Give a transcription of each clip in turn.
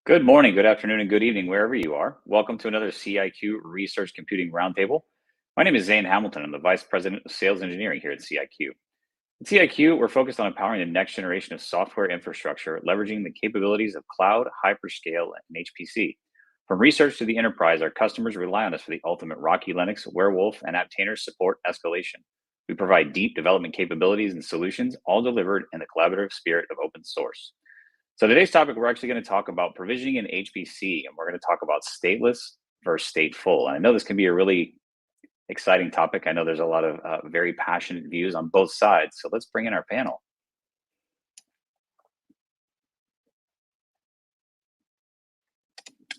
Good morning, good afternoon, and good evening, wherever you are. Welcome to another CIQ Research Computing Roundtable. My name is Zane Hamilton. I'm the Vice President of Sales Engineering here at CIQ. At CIQ, we're focused on empowering the next generation of software infrastructure, leveraging the capabilities of cloud, hyperscale, and HPC. From research to the enterprise, our customers rely on us for the ultimate Rocky Linux, Warewulf, and Aptainer support escalation. We provide deep development capabilities and solutions, all delivered in the collaborative spirit of open source. So today's topic, we're actually going to talk about provisioning in HPC, and we're going to talk about stateless versus stateful. And I know this can be a really exciting topic. I know there's a lot of very passionate views on both sides. So let's bring in our panel.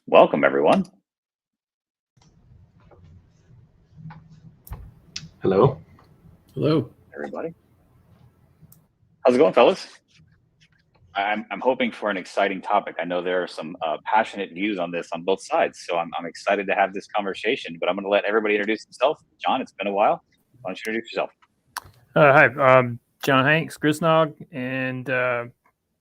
Welcome, everyone. Hello. Hello, Everybody. How's it going, fellas? I'm hoping for an exciting topic. I know there are some passionate views on this on both sides, so I'm excited to have this conversation. But I'm going to let everybody introduce themselves. John, it's been a while. Why don't you introduce yourself? hi, I'm John Hanks, Grisnog, and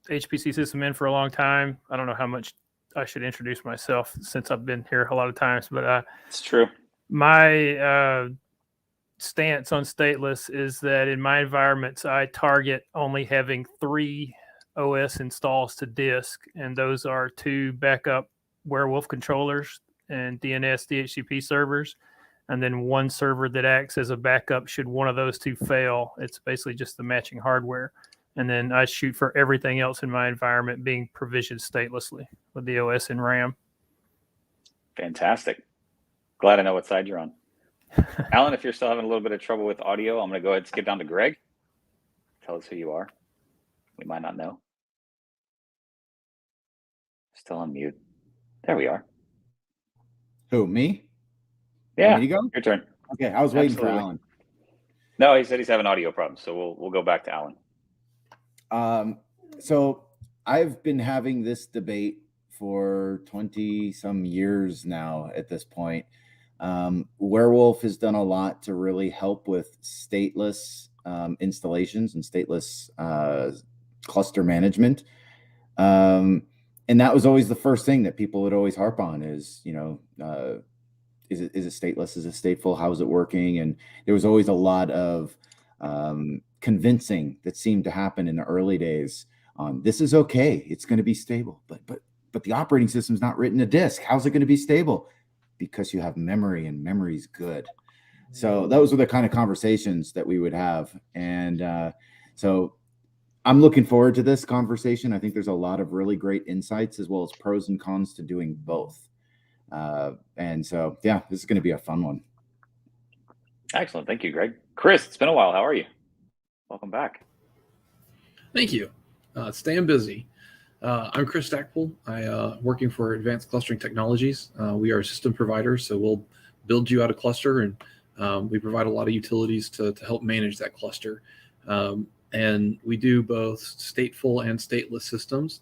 HPC system in for a long time. I don't know how much I should introduce myself since I've been here a lot of times, but It's true. My stance on stateless is that in my environments, I target only having 3 OS installs to disk, and those are 2 backup Warewulf controllers and DNS DHCP servers, and then 1 server that acts as a backup should one of those 2 fail. It's basically just the matching hardware. And then I shoot for everything else in my environment being provisioned statelessly with the OS and RAM. Fantastic. Glad I know what side you're on. Alan, if you're still having a little bit of trouble with audio, I'm going to go ahead and skip down to Greg. Tell us who you are. We might not know. Still on mute. There we are. Who, me? Yeah, Me to go? your turn. Okay, I was waiting Absolutely. for Alan. No, he said he's having audio problems, so we'll go back to Alan. So I've been having this debate for 20 some years now at this point. Warewulf has done a lot to really help with stateless installations and stateless cluster management. And that was always the first thing that people would always harp on is, is it stateless? Is it stateful? How is it working? And there was always a lot of convincing that seemed to happen in the early days on this is okay. It's going to be stable, but the operating system's not written to disk. How's it going to be stable? Because you have memory, and memory's good. So those were the kind of conversations that we would have. And so I'm looking forward to this conversation. I think there's a lot of really great insights as well as pros and cons to doing both. And so, yeah, this is going to be a fun one. Excellent. Thank you, Greg. Chris, it's been a while. How are you? Welcome back. Thank you. Staying busy. I'm Chris Stateful. I working for Advanced Clustering Technologies. We are a system provider, so we'll build you out a cluster, and we provide a lot of utilities to help manage that cluster. And we do both stateful and stateless systems.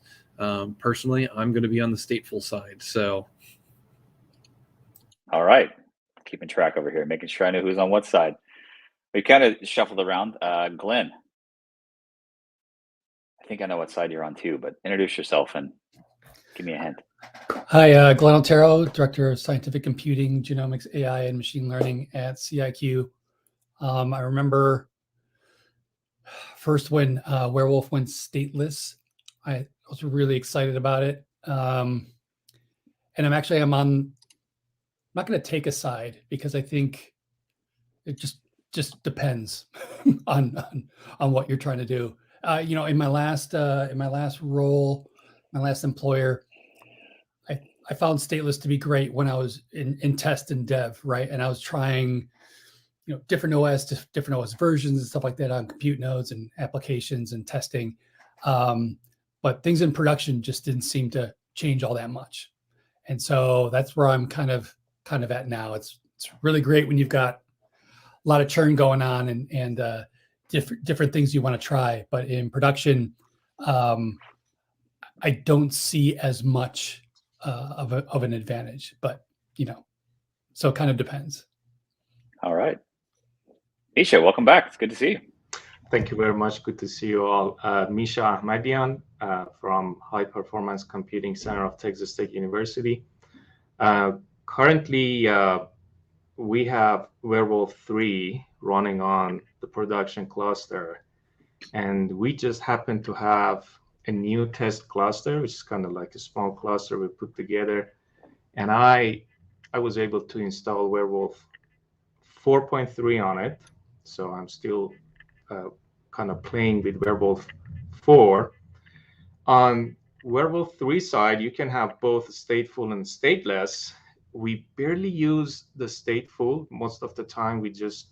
Personally, I'm going to be on the stateful side. So, All right. Keeping track over here, making sure I know who's on what side. We kind of shuffled around. Glenn, I think I know what side you're on too, but introduce yourself and give me a hint. Hi, Glenn Otero, Director of Scientific Computing, Genomics, AI, and Machine Learning at CIQ. I remember first when Warewulf went stateless, I was really excited about it. And I'm not going to take a side because I think it just depends on what you're trying to do. In my last role, my last employer, I found stateless to be great when I was in test and dev, right? And I was trying, different OS versions and stuff like that on compute nodes and applications and testing. But things in production just didn't seem to change all that much. And so that's where I'm kind of at now. It's really great when you've got a lot of churn going on and different things you want to try. But in production, I don't see as much of an advantage. But so it kind of depends. All right. Isha, welcome back. It's good to see you. Thank you very much. Good to see you all. Misha Ahmadian from High Performance Computing Center of Texas Tech University. Currently, we have Warewulf 3 running on the production cluster, and we just happen to have a new test cluster, which is kind of like a small cluster we put together. And I was able to install Warewulf 4.3 on it, so I'm still kind of playing with Warewulf 4. On Warewulf 3 side, you can have both stateful and stateless. We barely use the stateful. Most of the time, we just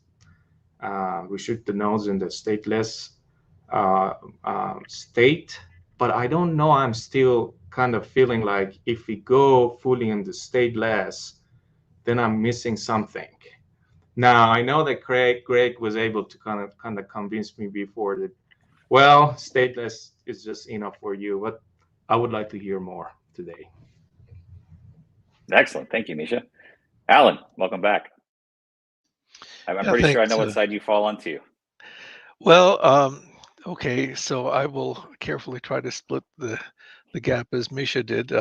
we shoot the nodes in the stateless state. But I don't know. I'm still kind of feeling like if we go fully in the stateless, then I'm missing something. Now I know that Greg was able to kind of convince me before that, well, stateless is just enough for you, but I would like to hear more today. Excellent. Thank you, Misha. Alan, welcome back. I'm pretty sure I know what side you fall onto. Well, okay, so I will carefully try to split the gap as Misha did.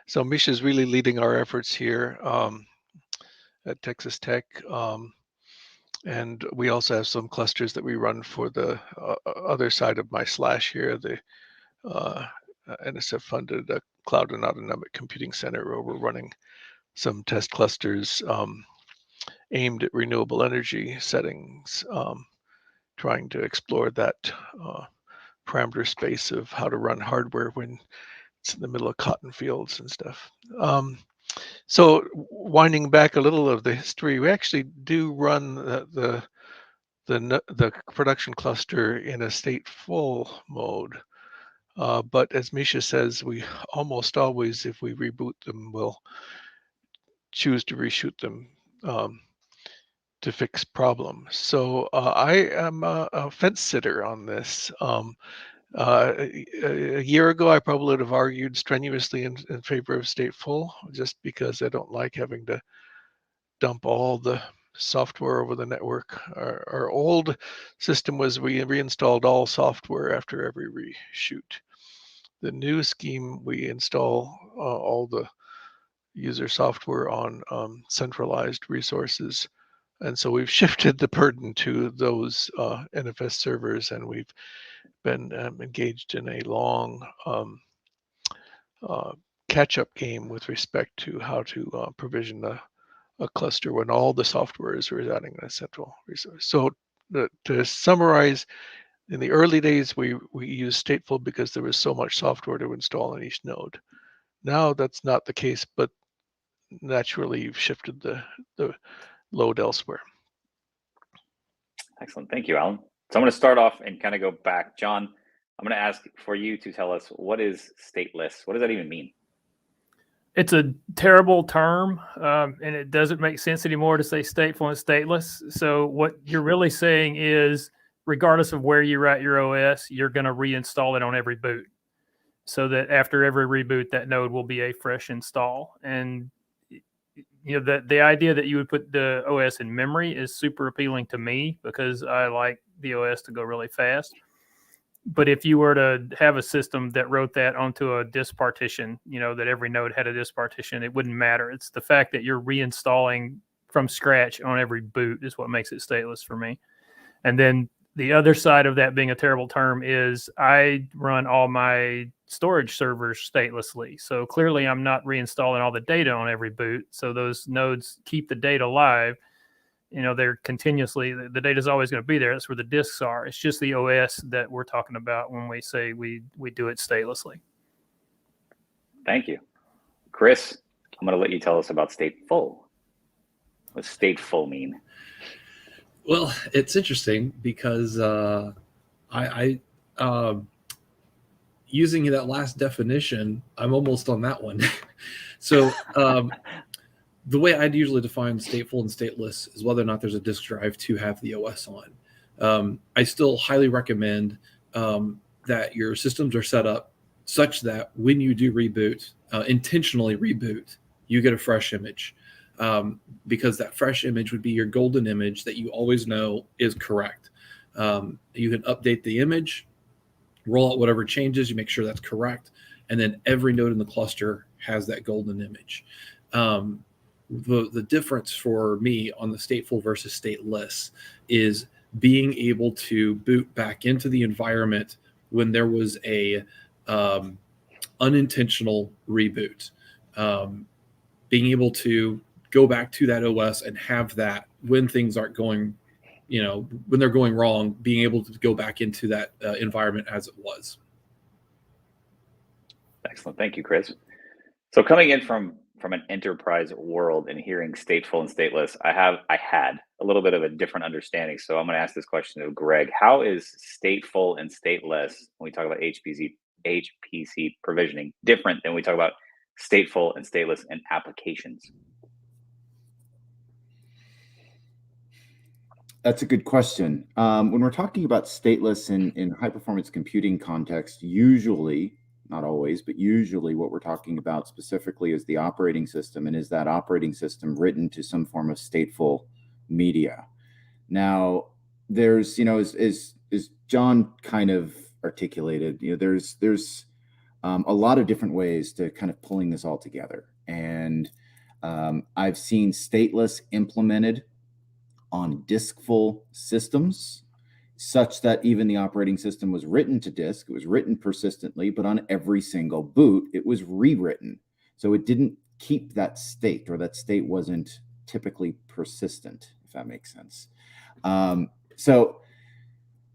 So Misha's really leading our efforts here at Texas Tech. And we also have some clusters that we run for the other side of my slash here, the NSF-funded Cloud and Autonomic Computing Center, where we're running some test clusters aimed at renewable energy settings, trying to explore that parameter space of how to run hardware when it's in the middle of cotton fields and stuff. So winding back a little of the history, we actually do run the production cluster in a stateful mode. But as Misha says, we almost always, if we reboot them, will choose to reshoot them to fix problems. So I am a fence sitter on this. A year ago, I probably would have argued strenuously in favor of stateful, just because I don't like having to dump all the software over the network. Our old system was we reinstalled all software after every reshoot. The new scheme, we install all the user software on centralized resources. And so we've shifted the burden to those NFS servers, and we've been engaged in a long catch-up game with respect to how to provision a cluster when all the software is residing in a central resource. So to summarize, in the early days, we used stateful because there was so much software to install on each node. Now that's not the case, but naturally you've shifted the load elsewhere. Excellent. Thank you, Alan. So I'm going to start off and kind of go back. John, I'm going to ask for you to tell us, what is stateless? What does that even mean? It's a terrible term, and it doesn't make sense anymore to say stateful and stateless. So what you're really saying is, regardless of where you write your OS, you're going to reinstall it on every boot, so that after every reboot, that node will be a fresh install. And you know, the idea that you would put the OS in memory is super appealing to me, because I like the OS to go really fast. But if you were to have a system that wrote that onto a disk partition, you know, that every node had a disk partition, it wouldn't matter. It's the fact that you're reinstalling from scratch on every boot is what makes it stateless for me. And then the other side of that being a terrible term is I run all my storage servers statelessly. So clearly I'm not reinstalling all the data on every boot. So those nodes keep the data live. You know, they're continuously, the data is always going to be there. That's where the disks are. It's just the OS that we're talking about when we say we do it statelessly. Thank you. Chris, I'm going to let you tell us about stateful. What does stateful mean? Well, it's interesting because I using that last definition, I'm almost on that one. So the way I'd usually define stateful and stateless is whether or not there's a disk drive to have the OS on. I still highly recommend that your systems are set up such that when you do reboot, intentionally reboot, you get a fresh image. Because that fresh image would be your golden image that you always know is correct. You can update the image, roll out whatever changes, you make sure that's correct, and then every node in the cluster has that golden image. The difference for me on the stateful versus stateless is being able to boot back into the environment when there was a unintentional reboot. Being able to go back to that OS and have that when things aren't going, when they're going wrong, being able to go back into that environment as it was. Excellent. Thank you, Chris. So coming in from an enterprise world and hearing stateful and stateless, I had a little bit of a different understanding. So I'm going to ask this question of Greg. How is stateful and stateless, when we talk about HPC provisioning, different than we talk about stateful and stateless in applications? That's a good question. When we're talking about stateless in high performance computing context, usually, not always, but usually what we're talking about specifically is the operating system, and is that operating system written to some form of stateful media. Now, there's, as John kind of articulated, there's a lot of different ways to kind of pulling this all together. And I've seen stateless implemented on diskful systems, such that even the operating system was written to disk, it was written persistently, but on every single boot, it was rewritten. So it didn't keep that state, or that state wasn't typically persistent, if that makes sense. So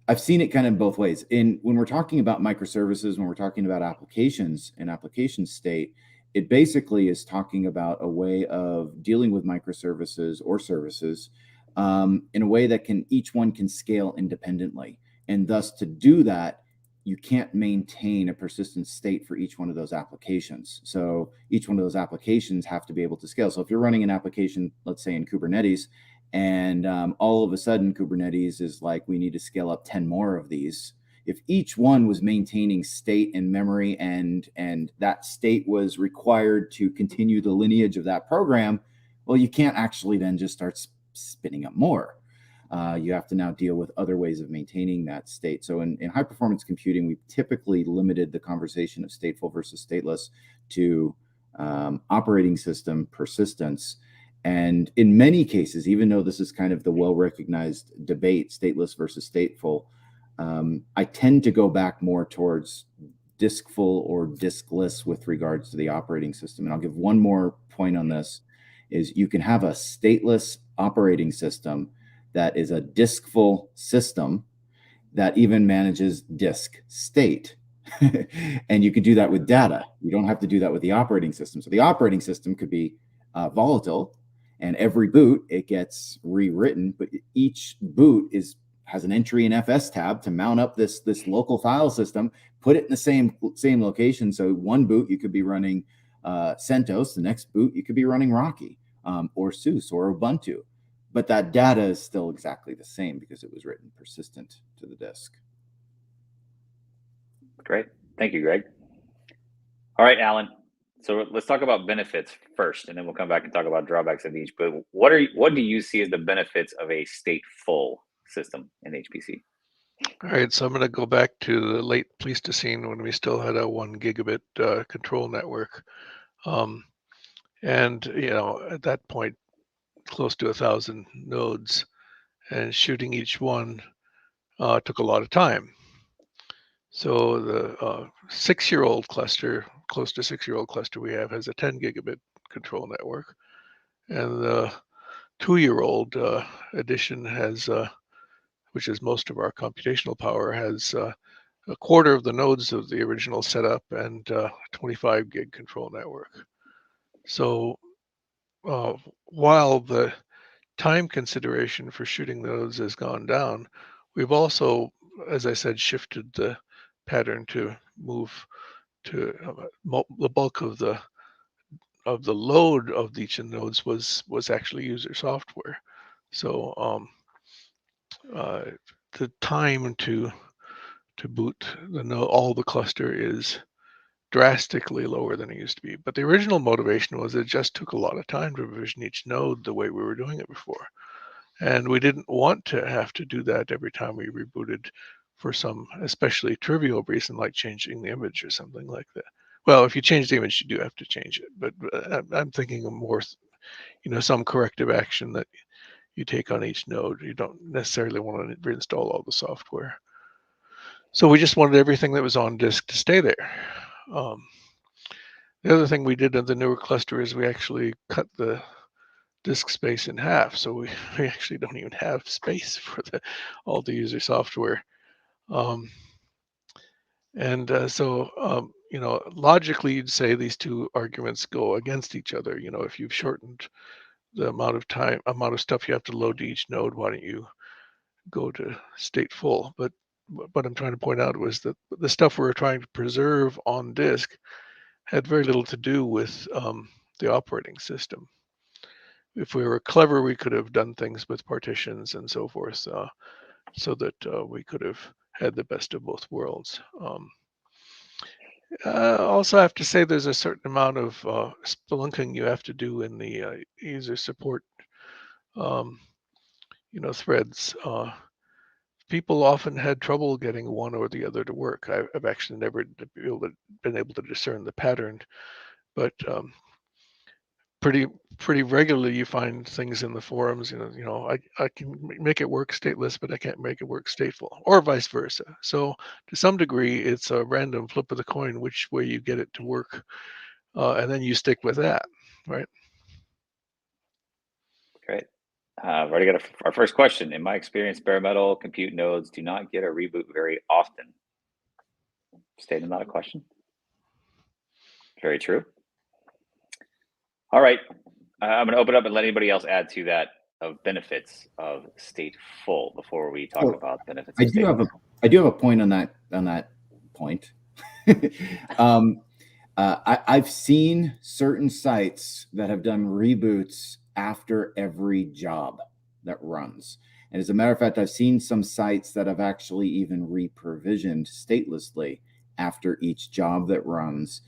I've seen it kind of both ways. When we're talking about microservices, when we're talking about applications and application state, it basically is talking about a way of dealing with microservices or services in a way that each one can scale independently. And thus, to do that, you can't maintain a persistent state for each one of those applications. So each one of those applications have to be able to scale. So if you're running an application, let's say in Kubernetes, and all of a sudden Kubernetes is like, we need to scale up 10 more of these. If each one was maintaining state and memory, and that state was required to continue the lineage of that program, well, you can't actually then just start spinning up more. You have to now deal with other ways of maintaining that state. So in high performance computing, we typically limited the conversation of stateful versus stateless to operating system persistence. And in many cases, even though this is kind of the well-recognized debate, stateless versus stateful, I tend to go back more towards diskful or diskless with regards to the operating system. And I'll give one more point on this, is you can have a stateless operating system that is a diskful system that even manages disk state. And you could do that with data. You don't have to do that with the operating system. So the operating system could be volatile, and every boot it gets rewritten, but each boot has an entry in FS tab to mount up this local file system, put it in the same location. So one boot you could be running CentOS, the next boot you could be running Rocky or SUSE or Ubuntu, but that data is still exactly the same because it was written persistent to the disk. Great, thank you, Greg. All right, Alan. So let's talk about benefits first, and then we'll come back and talk about drawbacks of each. But what do you see as the benefits of a stateful system in HPC? All right, so I'm going to go back to the late Pleistocene when we still had a 1 gigabit control network. And, at that point, close to 1,000 nodes, and shooting each one took a lot of time. So the 6-year-old cluster, close to 6-year-old cluster we have, has a 10 gigabit control network. And the 2-year-old edition has, which is most of our computational power, has a quarter of the nodes of the original setup and 25 gig control network. So while the time consideration for shooting nodes has gone down, we've also, as I said, shifted the pattern to move to the bulk of the load of each of the nodes was actually user software. So the time to boot all the cluster is drastically lower than it used to be. But the original motivation was it just took a lot of time to provision each node the way we were doing it before. And we didn't want to have to do that every time we rebooted for some especially trivial reason, like changing the image or something like that. Well, if you change the image, you do have to change it. But I'm thinking of more, some corrective action that you take on each node. You don't necessarily want to reinstall all the software. So we just wanted everything that was on disk to stay there. The other thing we did in the newer cluster is we actually cut the disk space in half. So we actually don't even have space for all the user software. Logically, you'd say these two arguments go against each other. If you've shortened the amount of stuff you have to load to each node, why don't you go to stateful? But what I'm trying to point out was that the stuff we were trying to preserve on disk had very little to do with the operating system. If we were clever, we could have done things with partitions and so forth, so that we could have had the best of both worlds. Also, I have to say there's a certain amount of spelunking you have to do in the user support, threads. People often had trouble getting one or the other to work. I've actually never been able to discern the pattern, but pretty regularly you find things in the forums. I can make it work stateless, but I can't make it work stateful, or vice versa. So to some degree, it's a random flip of the coin which way you get it to work, and then you stick with that, right? Great. We've already got our first question. In my experience, bare metal compute nodes do not get a reboot very often. Statement, not a question. Very true. All right. I'm going to open up and let anybody else add to that of benefits of stateful before we talk about benefits. I do have a point on that point. I've seen certain sites that have done reboots after every job that runs. And as a matter of fact, I've seen some sites that have actually even re-provisioned statelessly after each job that runs.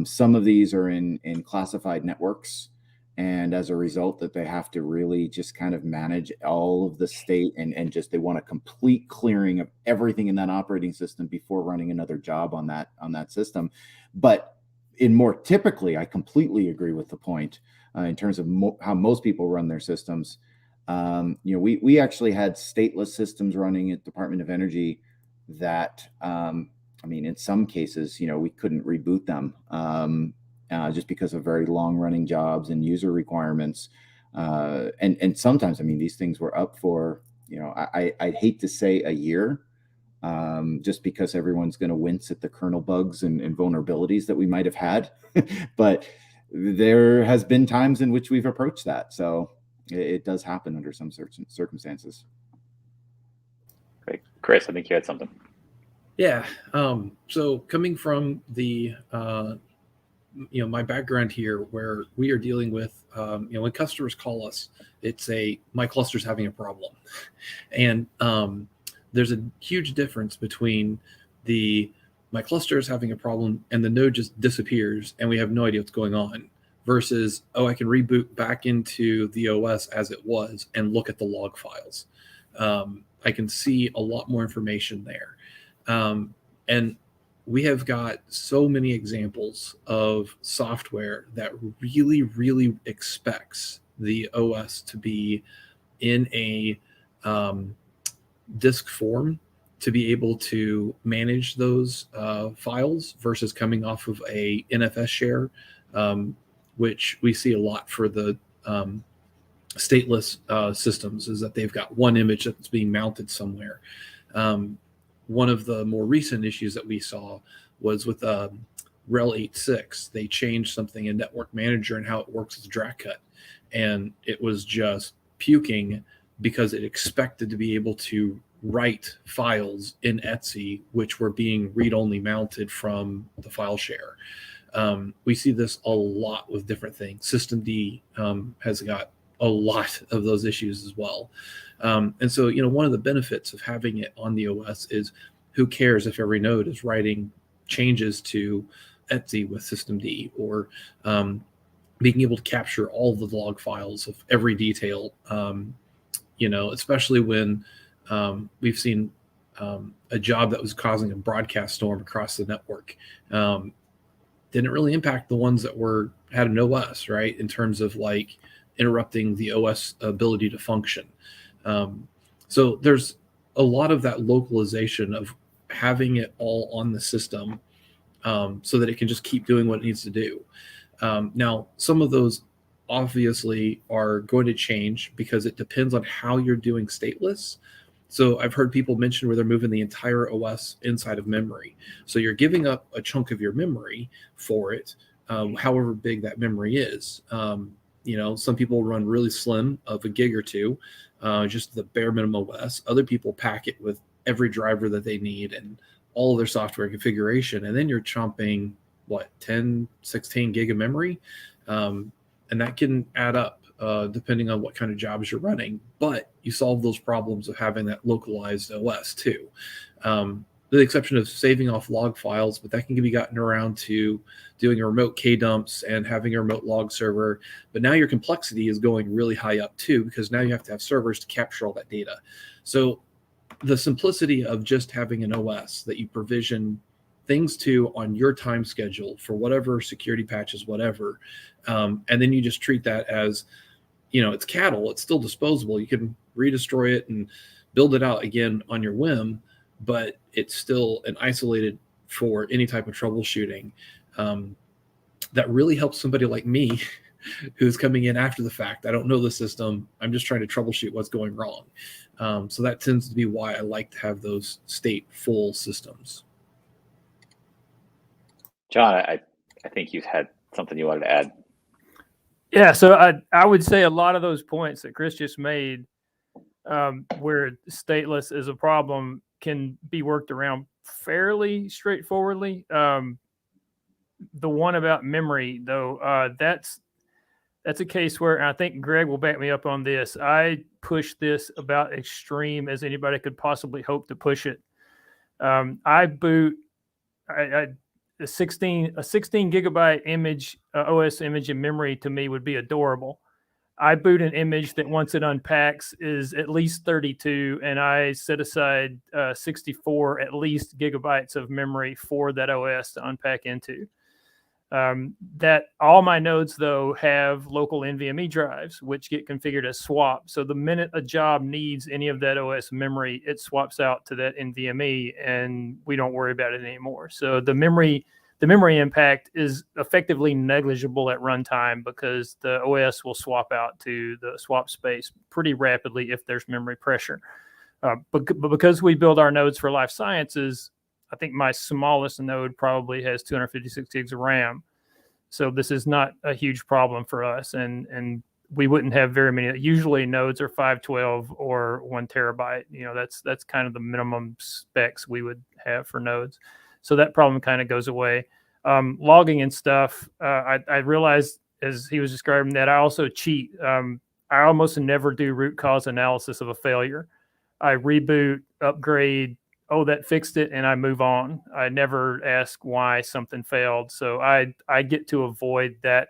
Some of these are in classified networks, and as a result that they have to really just kind of manage all of the state and just they want a complete clearing of everything in that operating system before running another job on that system. But in more typically, I completely agree with the point in terms of how most people run their systems. We actually had stateless systems running at Department of Energy that in some cases, we couldn't reboot them just because of very long running jobs and user requirements. And sometimes, these things were up for, I'd hate to say a year, just because everyone's going to wince at the kernel bugs and vulnerabilities that we might have had. But there has been times in which we've approached that. So it does happen under some certain circumstances. Great. Chris, I think you had something. Yeah. So coming from the, my background here, where we are dealing with, when customers call us, it's my cluster's having a problem. And there's a huge difference between my cluster is having a problem and the node just disappears and we have no idea what's going on, versus, I can reboot back into the OS as it was and look at the log files. I can see a lot more information there. And we have got so many examples of software that really, really expects the OS to be in a disk form to be able to manage those files versus coming off of a NFS share, which we see a lot for the stateless systems, is that they've got one image that's being mounted somewhere. One of the more recent issues that we saw was with RHEL 8.6. They changed something in Network Manager and how it works with drag cut. And it was just puking because it expected to be able to write files in Etsy, which were being read-only mounted from the file share. We see this a lot with different things. Systemd has got a lot of those issues as well. And so, one of the benefits of having it on the OS is, who cares if every node is writing changes to Etsy with Systemd, or being able to capture all the log files of every detail especially when we've seen a job that was causing a broadcast storm across the network. Didn't really impact the ones that had an OS, right? In terms of like interrupting the OS ability to function. So there's a lot of that localization of having it all on the system so that it can just keep doing what it needs to do. Now, some of those obviously are going to change because it depends on how you're doing stateless. So I've heard people mention where they're moving the entire OS inside of memory. So you're giving up a chunk of your memory for it, however big that memory is. Some people run really slim of a gig or two, just the bare minimum OS. Other people pack it with every driver that they need and all of their software configuration. And then you're chomping, 10, 16 gig of memory? And that can add up depending on what kind of jobs you're running. But you solve those problems of having that localized OS too. With the exception of saving off log files, but that can be gotten around to doing a remote K-dumps and having a remote log server. But now your complexity is going really high up too, because now you have to have servers to capture all that data. So the simplicity of just having an OS that you provision things to on your time schedule for whatever security patches, whatever, and then you just treat that as, it's cattle, it's still disposable. You can redestroy it and build it out again on your whim, but it's still an isolated for any type of troubleshooting. That really helps somebody like me who's coming in after the fact. I don't know the system. I'm just trying to troubleshoot what's going wrong. So that tends to be why I like to have those stateful systems. John, I think you had something you wanted to add. Yeah, so I would say a lot of those points that Chris just made, where stateless is a problem, can be worked around fairly straightforwardly. The one about memory, though, that's a case where, and I think Greg will back me up on this, I push this about extreme as anybody could possibly hope to push it. I boot a 16 gigabyte image, OS image in memory to me would be adorable. I boot an image that once it unpacks is at least 32, and I set aside 64 at least gigabytes of memory for that OS to unpack into. That all my nodes, though, have local NVMe drives, which get configured as swap. So the minute a job needs any of that OS memory, it swaps out to that NVMe, and we don't worry about it anymore. So the memory impact is effectively negligible at runtime because the OS will swap out to the swap space pretty rapidly if there's memory pressure. But because we build our nodes for life sciences, I think my smallest node probably has 256 gigs of RAM. So this is not a huge problem for us. And we wouldn't have very many. Usually nodes are 512 or 1 terabyte. That's kind of the minimum specs we would have for nodes. So that problem kind of goes away. Logging and stuff, I realized as he was describing that, I also cheat. I almost never do root cause analysis of a failure. I reboot, upgrade, that fixed it, and I move on. I never ask why something failed. So I get to avoid that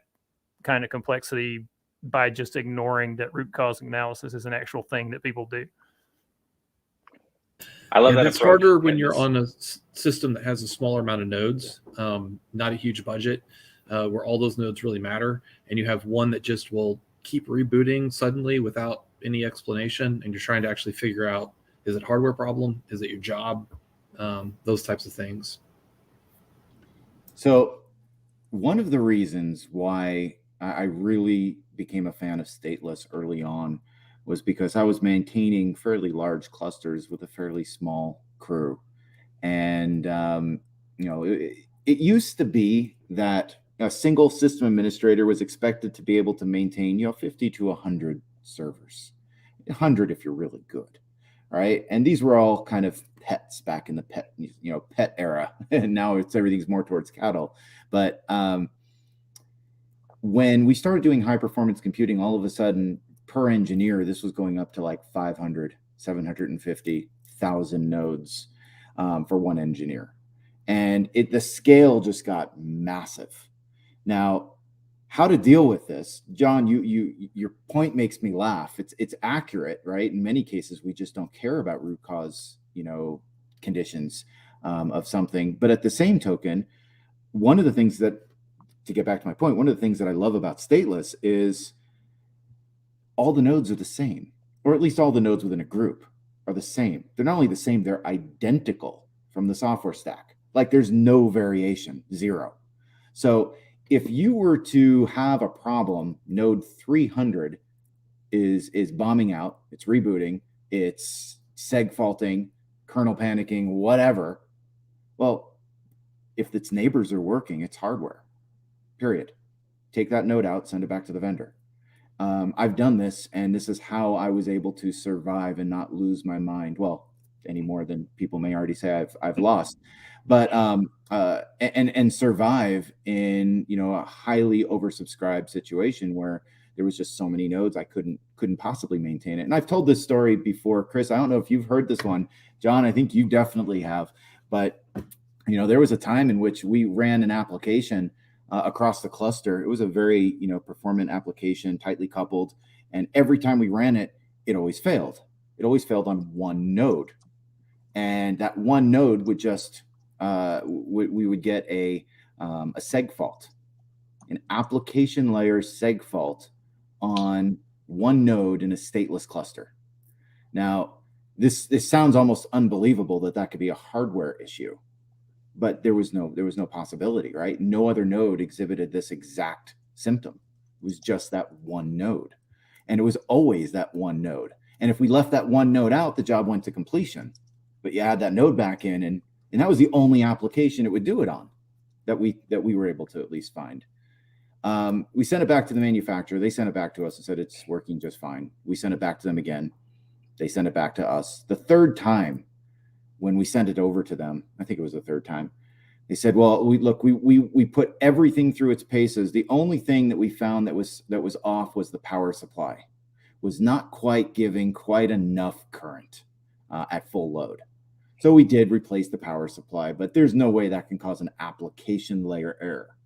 kind of complexity by just ignoring that root cause analysis is an actual thing that people do. I love that. It's harder when you're on a system that has a smaller amount of nodes, not a huge budget, where all those nodes really matter, and you have one that just will keep rebooting suddenly without any explanation, and you're trying to actually figure out, is it a hardware problem? Is it your job? Those types of things. So one of the reasons why I really became a fan of stateless early on was because I was maintaining fairly large clusters with a fairly small crew. And, it used to be that a single system administrator was expected to be able to maintain, 50 to 100 servers, 100 if you're really good. Right. And these were all kind of pets back in the pet era. And now everything's more towards cattle. But when we started doing high performance computing, all of a sudden per engineer, this was going up to like 500, 750,000 nodes for one engineer. And the scale just got massive. Now, how to deal with this. John, your point makes me laugh. It's accurate, right? In many cases, we just don't care about root cause, conditions of something. But at the same token, one of the things that, to get back to my point, one of the things that I love about Stateless is all the nodes are the same, or at least all the nodes within a group are the same. They're not only the same, they're identical from the software stack. Like there's no variation, zero. So if you were to have a problem, node 300 is bombing out, it's rebooting, it's seg faulting, kernel panicking, whatever. Well, if its neighbors are working, it's hardware, period. Take that node out, send it back to the vendor. I've done this, and this is how I was able to survive and not lose my mind. Well, any more than people may already say I've lost, but and survive in a highly oversubscribed situation where there was just so many nodes I couldn't possibly maintain it. And I've told this story before, Chris. I don't know if you've heard this one, John. I think you definitely have. But there was a time in which we ran an application across the cluster. It was a very performant application, tightly coupled, and every time we ran it, it always failed. It always failed on one node, and that one node would just we would get a seg fault, an application layer seg fault on one node in a stateless cluster. Now, this sounds almost unbelievable that could be a hardware issue. But there was no possibility, right? No other node exhibited this exact symptom. It was just that one node. And it was always that one node. And if we left that one node out, the job went to completion. But you add that node back in, and that was the only application it would do it on that we were able to at least find. We sent it back to the manufacturer. They sent it back to us and said it's working just fine. We sent it back to them again. They sent it back to us. The third time, when we sent it over to them, I think it was the third time, they said, well, we put everything through its paces. The only thing that we found that was off was the power supply, was not quite giving quite enough current at full load. So we did replace the power supply, but there's no way that can cause an application layer error.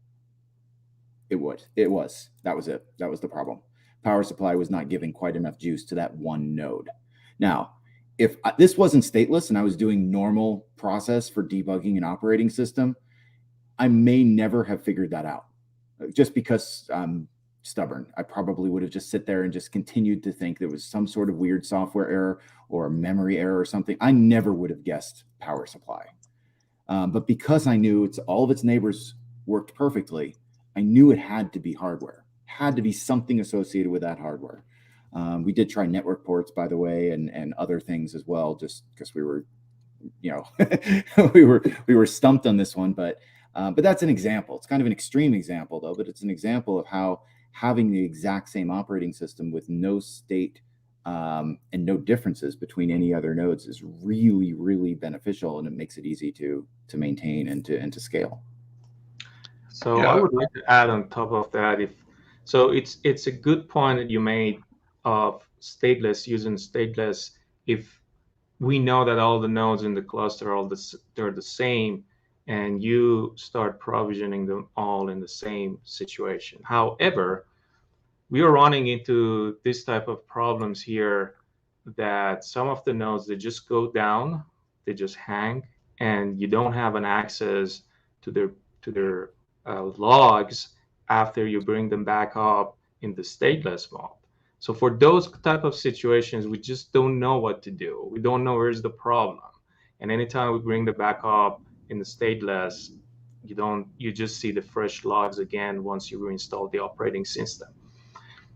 That was it. That was the problem. Power supply was not giving quite enough juice to that one node. Now, if this wasn't stateless and I was doing normal process for debugging an operating system, I may never have figured that out. Just because I'm stubborn, I probably would have just sit there and just continued to think there was some sort of weird software error or a memory error or something. I never would have guessed power supply. But because I knew all of its neighbors worked perfectly, I knew it had to be hardware, had to be something associated with that hardware. We did try network ports, by the way, and other things as well, just because we were, we were stumped on this one. But that's an example. It's kind of an extreme example, though. But it's an example of how having the exact same operating system with no state and no differences between any other nodes is really, really beneficial, and it makes it easy to maintain and to scale. So I would like to add on top of that, it's a good point that you made of stateless, using stateless. If we know that all the nodes in the cluster they're the same, and you start provisioning them all in the same situation. However, we are running into this type of problems here, that some of the nodes, they just go down, they just hang, and you don't have an access to their logs after you bring them back up in the stateless mode. So for those type of situations, we just don't know what to do. We don't know where's the problem. And anytime we bring the backup in the stateless, you just see the fresh logs again once you reinstall the operating system.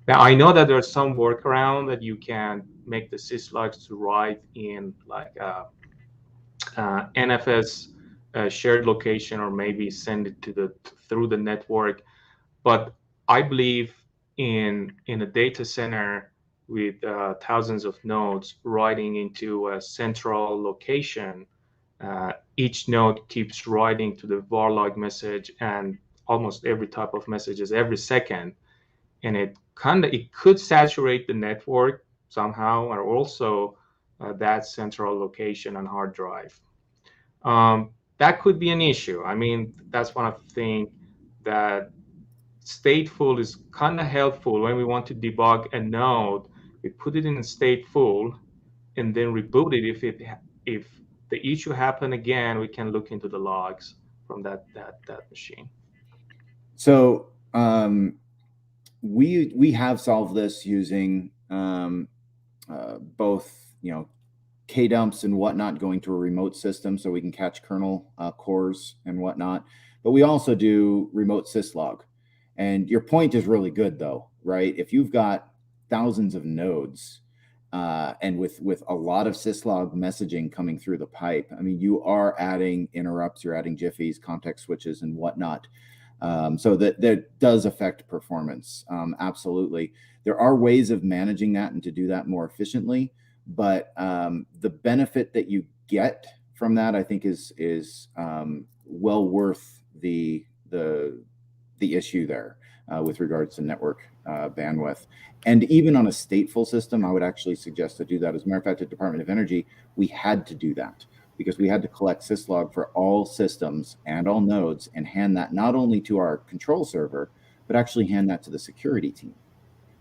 Now, I know that there's some workaround that you can make the syslogs to write in like NFS shared location, or maybe send it through the network. But I believe in a data center with thousands of nodes writing into a central location, each node keeps writing to the var log message and almost every type of messages every second, and it could saturate the network somehow, or also that central location on hard drive. That could be an issue. I mean, that's one of the things that stateful is kind of helpful when we want to debug a node. We put it in stateful and then reboot it. If the issue happened again, we can look into the logs from that machine. So we have solved this using both, K dumps and whatnot going to a remote system so we can catch kernel cores and whatnot. But we also do remote syslog. And your point is really good, though, right? If you've got thousands of nodes and with a lot of syslog messaging coming through the pipe, I mean, you are adding interrupts, you're adding jiffies, context switches, and whatnot. So that does affect performance. Absolutely. There are ways of managing that and to do that more efficiently. But the benefit that you get from that, I think, is well worth the issue there with regards to network bandwidth. And even on a stateful system, I would actually suggest to do that. As a matter of fact, at Department of Energy, we had to do that because we had to collect syslog for all systems and all nodes and hand that not only to our control server, but actually hand that to the security team.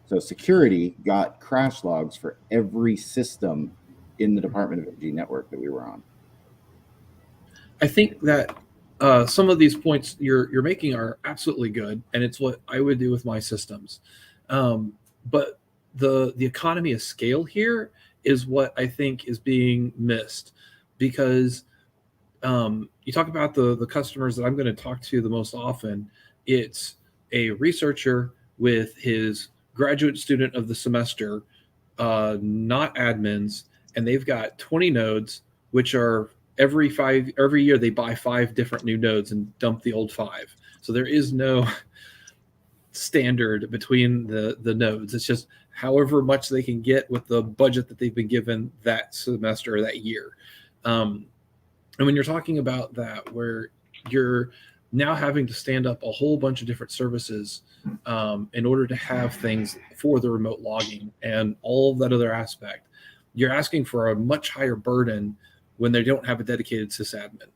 So security got crash logs for every system in the Department of Energy network that we were on. I think that some of these points you're making are absolutely good, and it's what I would do with my systems. But the economy of scale here is what I think is being missed, because you talk about the customers that I'm going to talk to the most often. It's a researcher with his graduate student of the semester, not admins, and they've got 20 nodes, which are every year they buy 5 different new nodes and dump the old 5. So there is no standard between the nodes. It's just however much they can get with the budget that they've been given that semester or that year. And when you're talking about that, where you're now having to stand up a whole bunch of different services in order to have things for the remote logging and all of that other aspect, you're asking for a much higher burden when they don't have a dedicated sysadmin.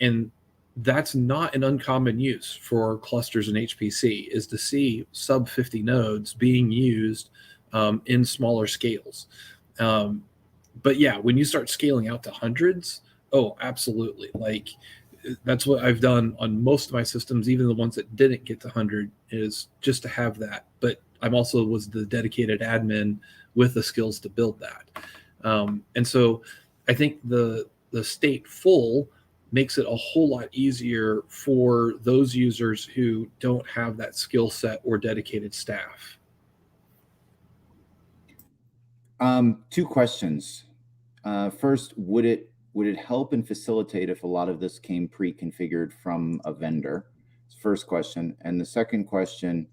And that's not an uncommon use for clusters in HPC, is to see sub 50 nodes being used in smaller scales. But yeah, when you start scaling out to hundreds, oh, absolutely. Like, that's what I've done on most of my systems, even the ones that didn't get to 100, is just to have that. But I'm also was the dedicated admin with the skills to build that. And so I think the stateful makes it a whole lot easier for those users who don't have that skill set or dedicated staff. 2 questions. First, would it help and facilitate if a lot of this came pre-configured from a vendor? First question. And the second question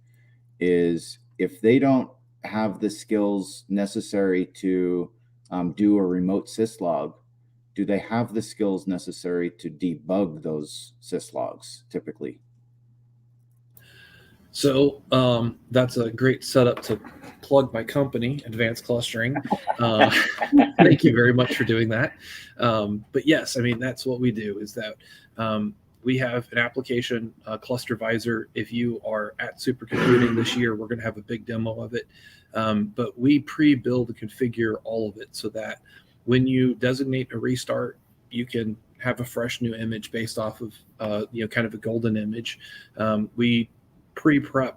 is, if they don't have the skills necessary to do a remote syslog, do they have the skills necessary to debug those syslogs typically? So that's a great setup to plug my company, Advanced Clustering. Thank you very much for doing that. But yes, I mean, that's what we do, is that we have an application, Cluster Visor. If you are at Supercomputing this year, we're going to have a big demo of it. But we pre-build and configure all of it so that when you designate a restart, you can have a fresh new image based off of kind of a golden image. We pre-prep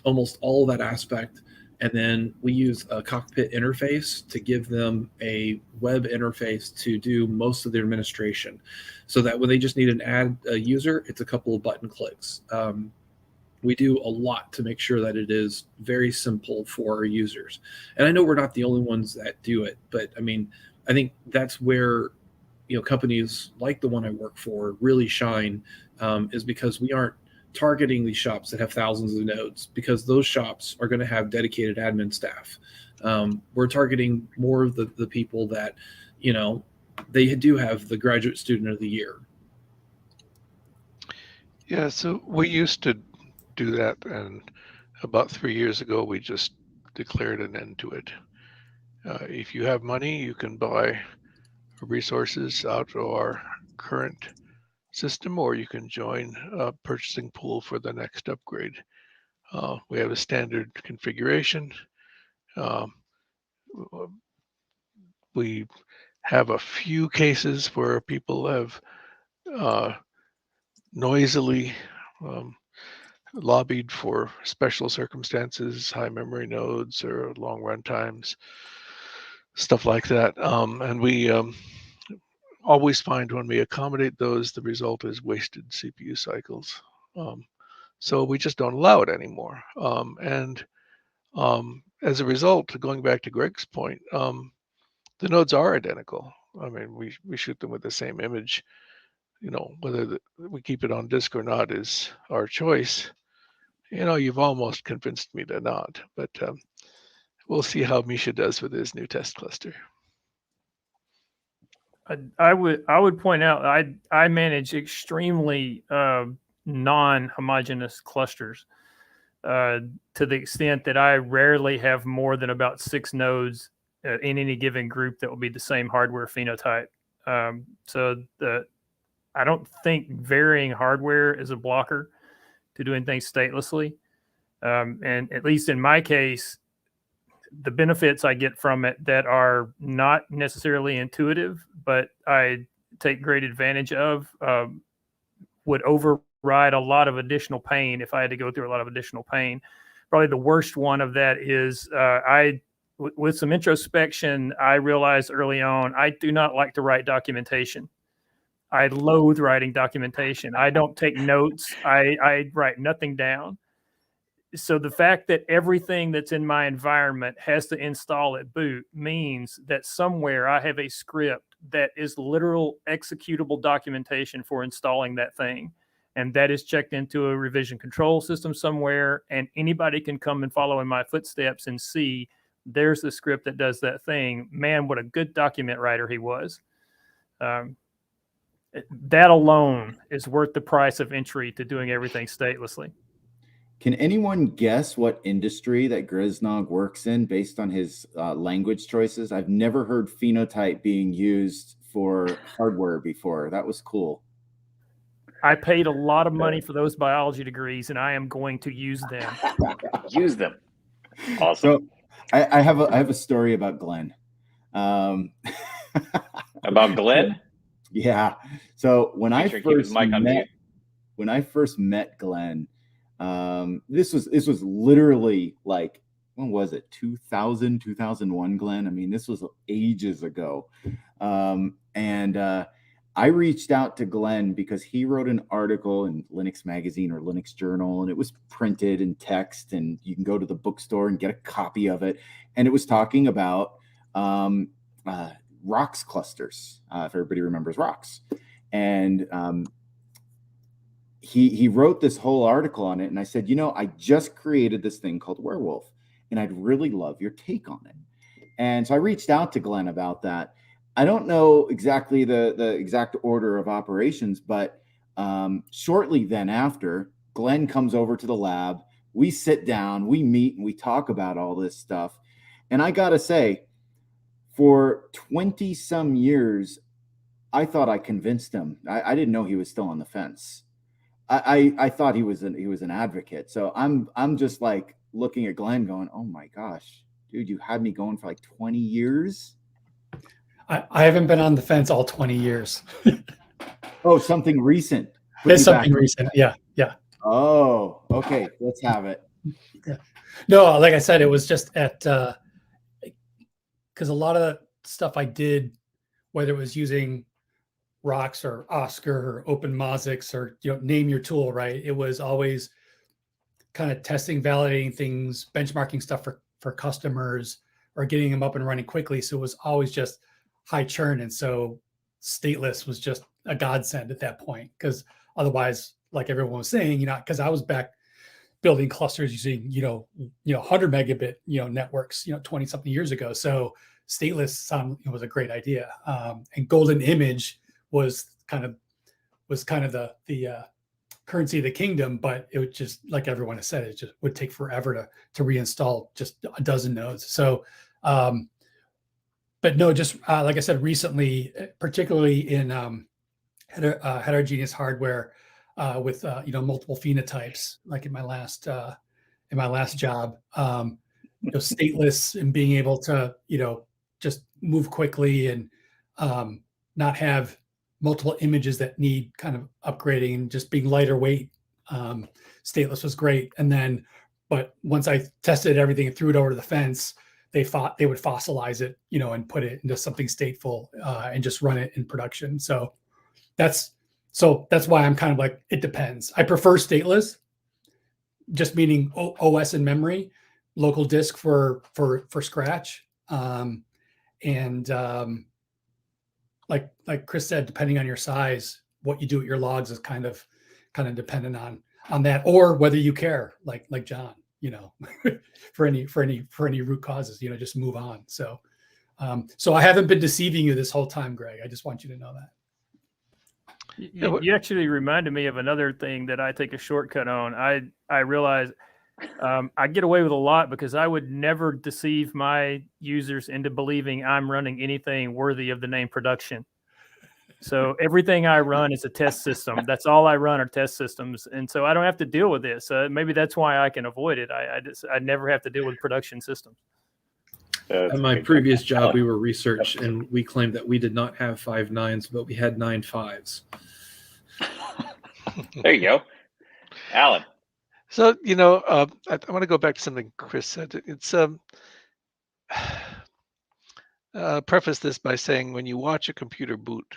almost all of that aspect, and then we use a cockpit interface to give them a web interface to do most of their administration, so that when they just need an add a user, it's a couple of button clicks. We do a lot to make sure that it is very simple for our users. And I know we're not the only ones that do it, but I mean, I think that's where companies like the one I work for really shine, is because we aren't targeting these shops that have thousands of nodes, because those shops are going to have dedicated admin staff. We're targeting more of the people that, they do have the graduate student of the year. Yeah, so we used to do that, and about 3 years ago, we just declared an end to it. If you have money, you can buy resources out of our current system, or you can join a purchasing pool for the next upgrade. We have a standard configuration. We have a few cases where people have noisily lobbied for special circumstances, high memory nodes or long run times, stuff like that. And we always find when we accommodate those, the result is wasted CPU cycles. So we just don't allow it anymore. As a result, going back to Greg's point, the nodes are identical. I mean, we shoot them with the same image. Whether we keep it on disk or not is our choice. You've almost convinced me to not, but we'll see how Misha does with his new test cluster. I would point out I manage extremely non-homogeneous clusters to the extent that I rarely have more than about 6 nodes in any given group that will be the same hardware phenotype. So I don't think varying hardware is a blocker to doing things statelessly. And at least in my case, the benefits I get from it that are not necessarily intuitive, but I take great advantage of, would override a lot of additional pain if I had to go through a lot of additional pain. Probably the worst one of that is with some introspection, I realized early on, I do not like to write documentation. I loathe writing documentation. I don't take notes. I write nothing down. So the fact that everything that's in my environment has to install at boot means that somewhere I have a script that is literal executable documentation for installing that thing. And that is checked into a revision control system somewhere. And anybody can come and follow in my footsteps and see there's the script that does that thing. Man, what a good document writer he was. That alone is worth the price of entry to doing everything statelessly. Can anyone guess what industry that Grznog works in based on his language choices? I've never heard phenotype being used for hardware before. That was cool. I paid a lot of money for those biology degrees, and I am going to use them. Use them. Awesome. So I have a story about Glenn. About Glenn? Yeah. So when I first met Glenn, this was literally like, when was it? 2000, 2001, Glenn. I mean, this was ages ago. I reached out to Glenn because he wrote an article in Linux Magazine or Linux Journal, and it was printed in text, and you can go to the bookstore and get a copy of it. And it was talking about ROX clusters, if everybody remembers ROX. And he wrote this whole article on it, and I said, I just created this thing called Warewulf, and I'd really love your take on it. And so I reached out to Glenn about that. I don't know exactly the exact order of operations, but shortly then after, Glenn comes over to the lab. We sit down, we meet, and we talk about all this stuff. And I got to say, for 20 some years, I thought I convinced him. I didn't know he was still on the fence. I thought he was an advocate. So I'm just like looking at Glenn going, oh my gosh, dude, you had me going for like 20 years. I haven't been on the fence all 20 years. Oh, something recent. It's something recent. Yeah. Oh, okay. Let's have it. Yeah. No, like I said, it was just at, because a lot of the stuff I did, whether it was using ROX or Oscar or OpenMozix or, name your tool, right? It was always kind of testing, validating things, benchmarking stuff for customers or getting them up and running quickly. So it was always just high churn. And so stateless was just a godsend at that point, because otherwise, like everyone was saying, because I was back building clusters using, 100 megabit, networks, 20 something years ago. So stateless was a great idea. And golden image was kind of the currency of the kingdom, but it would just, like everyone has said, it just would take forever to reinstall just a dozen nodes. So, but no, just like I said, recently, particularly in heterogeneous hardware with multiple phenotypes, like in my last job. Stateless and being able to just move quickly and not have multiple images that need kind of upgrading, and just being lighter weight. Stateless was great, but once I tested everything and threw it over to the fence, they thought they would fossilize it, and put it into something stateful and just run it in production. So that's why I'm kind of like, it depends. I prefer stateless, just meaning OS and memory, local disk for scratch, like Chris said, depending on your size, what you do with your logs is kind of dependent on that, or whether you care, like John, for any root causes, just move on. So I haven't been deceiving you this whole time, Greg. I just want you to know that. You actually reminded me of another thing that I take a shortcut on. I realize I get away with a lot because I would never deceive my users into believing I'm running anything worthy of the name production. So everything I run is a test system. That's all I run are test systems. And so I don't have to deal with this. Maybe that's why I can avoid it. I never have to deal with production systems. At my previous job, we were research, and we claimed that we did not have 5 9s, but we had 9 5s. There you go. Alan. So, I want to go back to something Chris said. It's preface this by saying, when you watch a computer boot,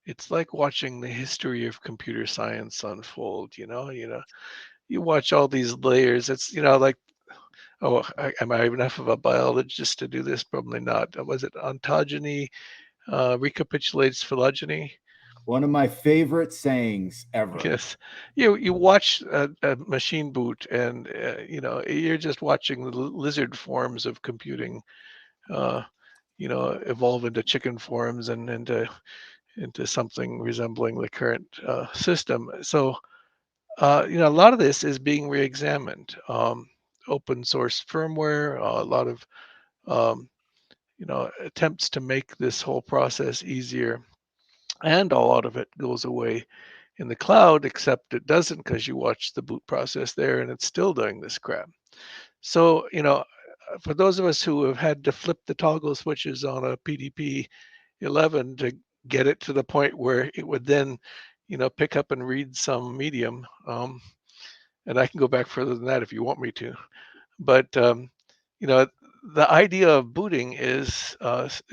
it's like watching the history of computer science unfold. You watch all these layers. It's like, am I enough of a biologist to do this? Probably not. Was it ontogeny recapitulates phylogeny? One of my favorite sayings ever. Yes, you watch a machine boot, and you're just watching the lizard forms of computing, evolve into chicken forms and into something resembling the current system. So, a lot of this is being re-examined. Open source firmware, a lot of attempts to make this whole process easier. And a lot of it goes away in the cloud, except it doesn't, because you watch the boot process there and it's still doing this crap. So, for those of us who have had to flip the toggle switches on a PDP 11 to get it to the point where it would then, pick up and read some medium, and I can go back further than that if you want me to. But, the idea of booting is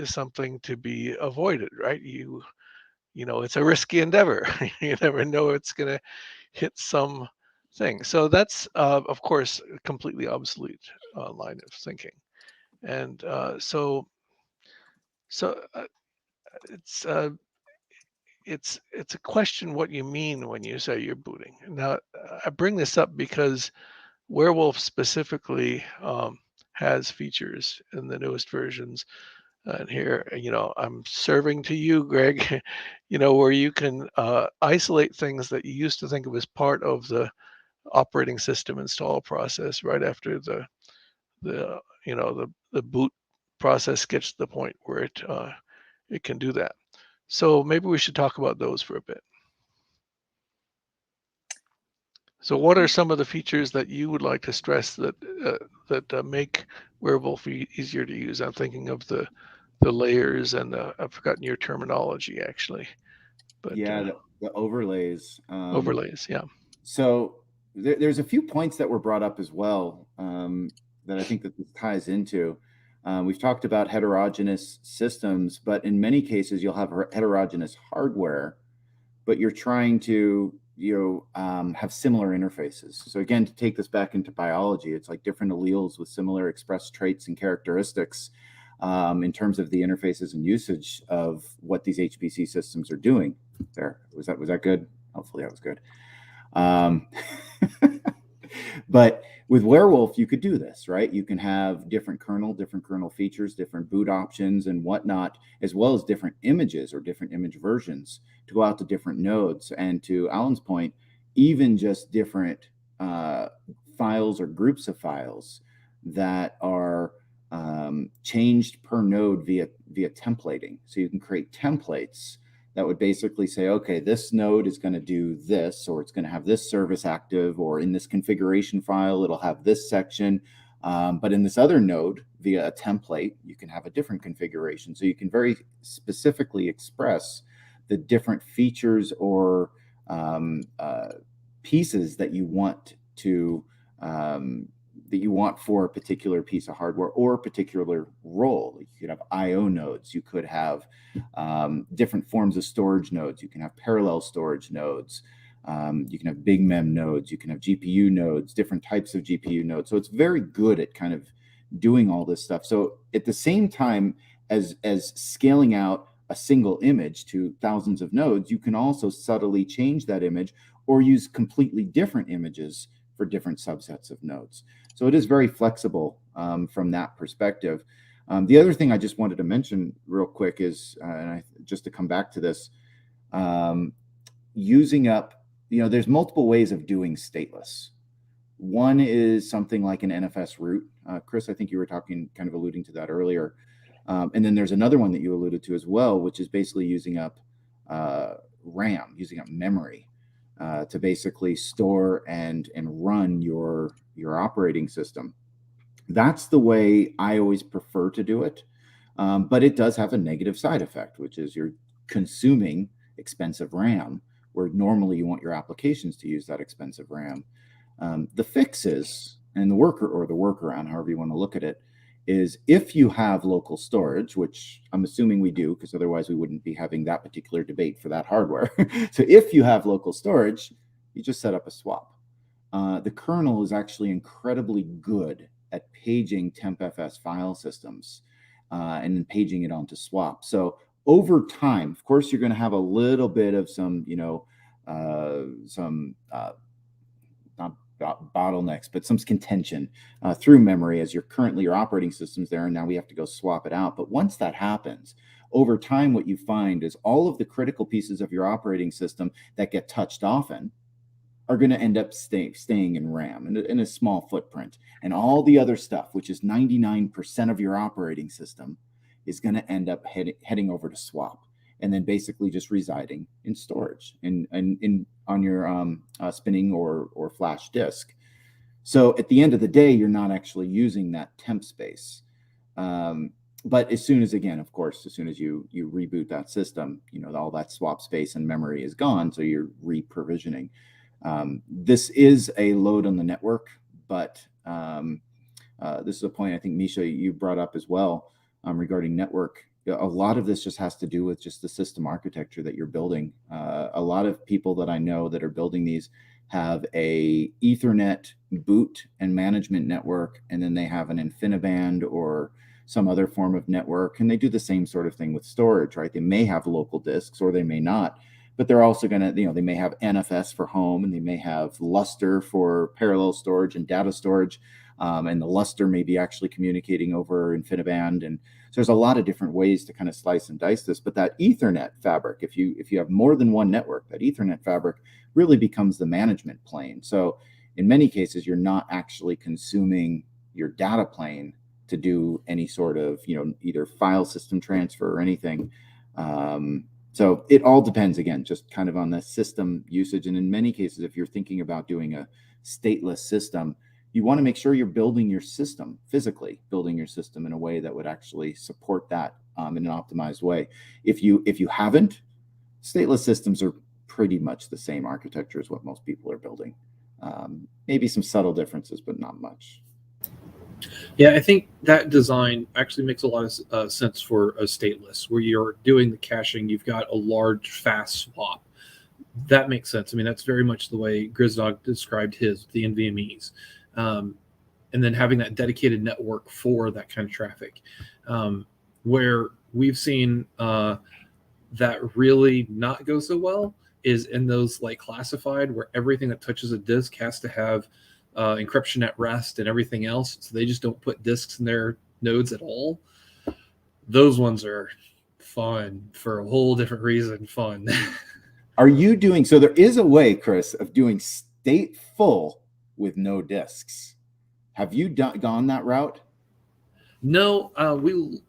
something to be avoided, right? It's a risky endeavor. You never know it's going to hit some thing. So that's, of course, a completely obsolete line of thinking. And so it's a question what you mean when you say you're booting. Now, I bring this up because Warewulf specifically has features in the newest versions. And here, I'm serving to you, Greg, where you can isolate things that you used to think of as part of the operating system install process right after the boot process gets to the point where it can do that. So maybe we should talk about those for a bit. So what are some of the features that you would like to stress that make Warewulf easier to use? I'm thinking of the layers and I've forgotten your terminology actually. But yeah, the overlays. Overlays, yeah. So there's a few points that were brought up as well that I think that this ties into. We've talked about heterogeneous systems, but in many cases you'll have heterogeneous hardware, but you're trying to have similar interfaces. So again, to take this back into biology, it's like different alleles with similar expressed traits and characteristics in terms of the interfaces and usage of what these HPC systems are doing. There, was that good? Hopefully that was good. But with Warewulf, you could do this, right? You can have different kernel features, different boot options and whatnot, as well as different images or different image versions to go out to different nodes. And to Alan's point, even just different files or groups of files that are changed per node via templating. So you can create templates that would basically say, okay, this node is going to do this, or it's going to have this service active, or in this configuration file, it'll have this section. But in this other node, via a template, you can have a different configuration. So you can very specifically express the different features or pieces that you want to for a particular piece of hardware or a particular role. You could have I/O nodes. You could have different forms of storage nodes. You can have parallel storage nodes. You can have big mem nodes. You can have GPU nodes, different types of GPU nodes. So it's very good at kind of doing all this stuff. So at the same time as scaling out a single image to thousands of nodes, you can also subtly change that image or use completely different images for different subsets of nodes. So it is very flexible from that perspective. The other thing I just wanted to mention real quick is, just to come back to this, using up, there's multiple ways of doing stateless. One is something like an NFS root. Chris, I think you were kind of alluding to that earlier. And then there's another one that you alluded to as well, which is basically using up RAM, using up memory to basically store and run your operating system. That's the way I always prefer to do it. But it does have a negative side effect, which is you're consuming expensive RAM, where normally you want your applications to use that expensive RAM. The fixes and the workaround, however you want to look at it, is if you have local storage, which I'm assuming we do, because otherwise we wouldn't be having that particular debate for that hardware. So if you have local storage, you just set up a swap. The kernel is actually incredibly good at paging TempFS file systems and then paging it onto swap. So over time, of course, you're going to have a little bit of some, not bottlenecks, but some contention through memory as your operating system's there, and now we have to go swap it out. But once that happens, over time, what you find is all of the critical pieces of your operating system that get touched often are going to end up staying in RAM in a small footprint. And all the other stuff, which is 99% of your operating system, is going to end up heading over to swap, and then basically just residing in storage and on your spinning or flash disk. So at the end of the day, you're not actually using that temp space. But as soon as you reboot that system, all that swap space and memory is gone. So you're re-provisioning. This is a load on the network, but this is a point I think, Misha, you brought up as well regarding network. A lot of this just has to do with just the system architecture that you're building. A lot of people that I know that are building these have a Ethernet boot and management network, and then they have an InfiniBand or some other form of network, and they do the same sort of thing with storage, right? They may have local disks or they may not, but they're also going to, they may have NFS for home, and they may have Lustre for parallel storage and data storage. And the Lustre may be actually communicating over InfiniBand. And so there's a lot of different ways to kind of slice and dice this. But that Ethernet fabric, if you have more than one network, that Ethernet fabric really becomes the management plane. So in many cases, you're not actually consuming your data plane to do any sort of, either file system transfer or anything. So it all depends, again, just kind of on the system usage. And in many cases, if you're thinking about doing a stateless system, you want to make sure you're building your system, physically building your system in a way that would actually support that in an optimized way. If you haven't, stateless systems are pretty much the same architecture as what most people are building. Maybe some subtle differences, but not much. Yeah, I think that design actually makes a lot of sense for a stateless, where you're doing the caching, you've got a large, fast swap. That makes sense. I mean, that's very much the way Grizdog described the NVMEs. And then having that dedicated network for that kind of traffic. Where we've seen that really not go so well is in those like classified, where everything that touches a disk has to have encryption at rest and everything else. So they just don't put disks in their nodes at all. Those ones are fun for a whole different reason. Fun. Are you doing, so there is a way, Chris, of doing stateful with no disks. Have you gone that route? No,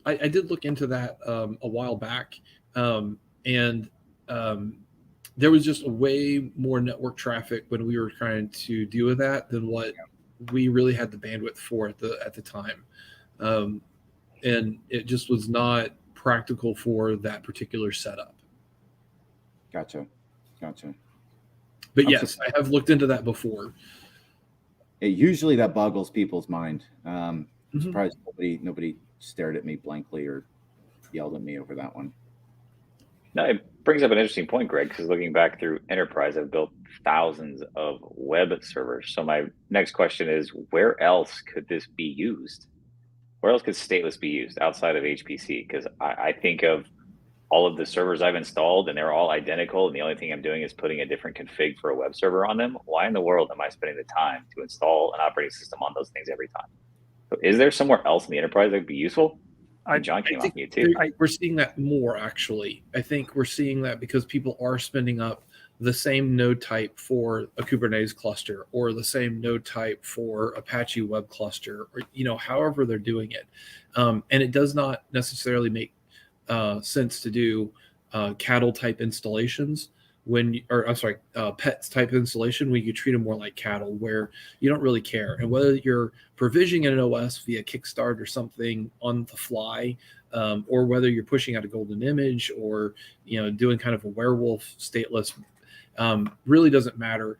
I did look into that a while back, and there was just way more network traffic when we were trying to deal with that than what we really had the bandwidth for at the time. And it just was not practical for that particular setup. Gotcha. But yes, I have looked into that before. Usually that boggles people's mind. I'm surprised nobody stared at me blankly or yelled at me over that one. No, it brings up an interesting point, Greg, because looking back through enterprise, I've built thousands of web servers. So my next question is, where else could this be used? Where else could stateless be used outside of HPC? Because I think of all of the servers I've installed and they're all identical. And the only thing I'm doing is putting a different config for a web server on them. Why in the world am I spending the time to install an operating system on those things every time? So is there somewhere else in the enterprise that would be useful? John came off me too. We're seeing that more, actually. I think we're seeing that because people are spinning up the same node type for a Kubernetes cluster or the same node type for Apache web cluster, or however they're doing it. And it does not necessarily make sense to do cattle type installations pets type installation when you treat them more like cattle, where you don't really care. And whether you're provisioning an OS via Kickstart or something on the fly, or whether you're pushing out a golden image or doing kind of a Warewulf stateless, really doesn't matter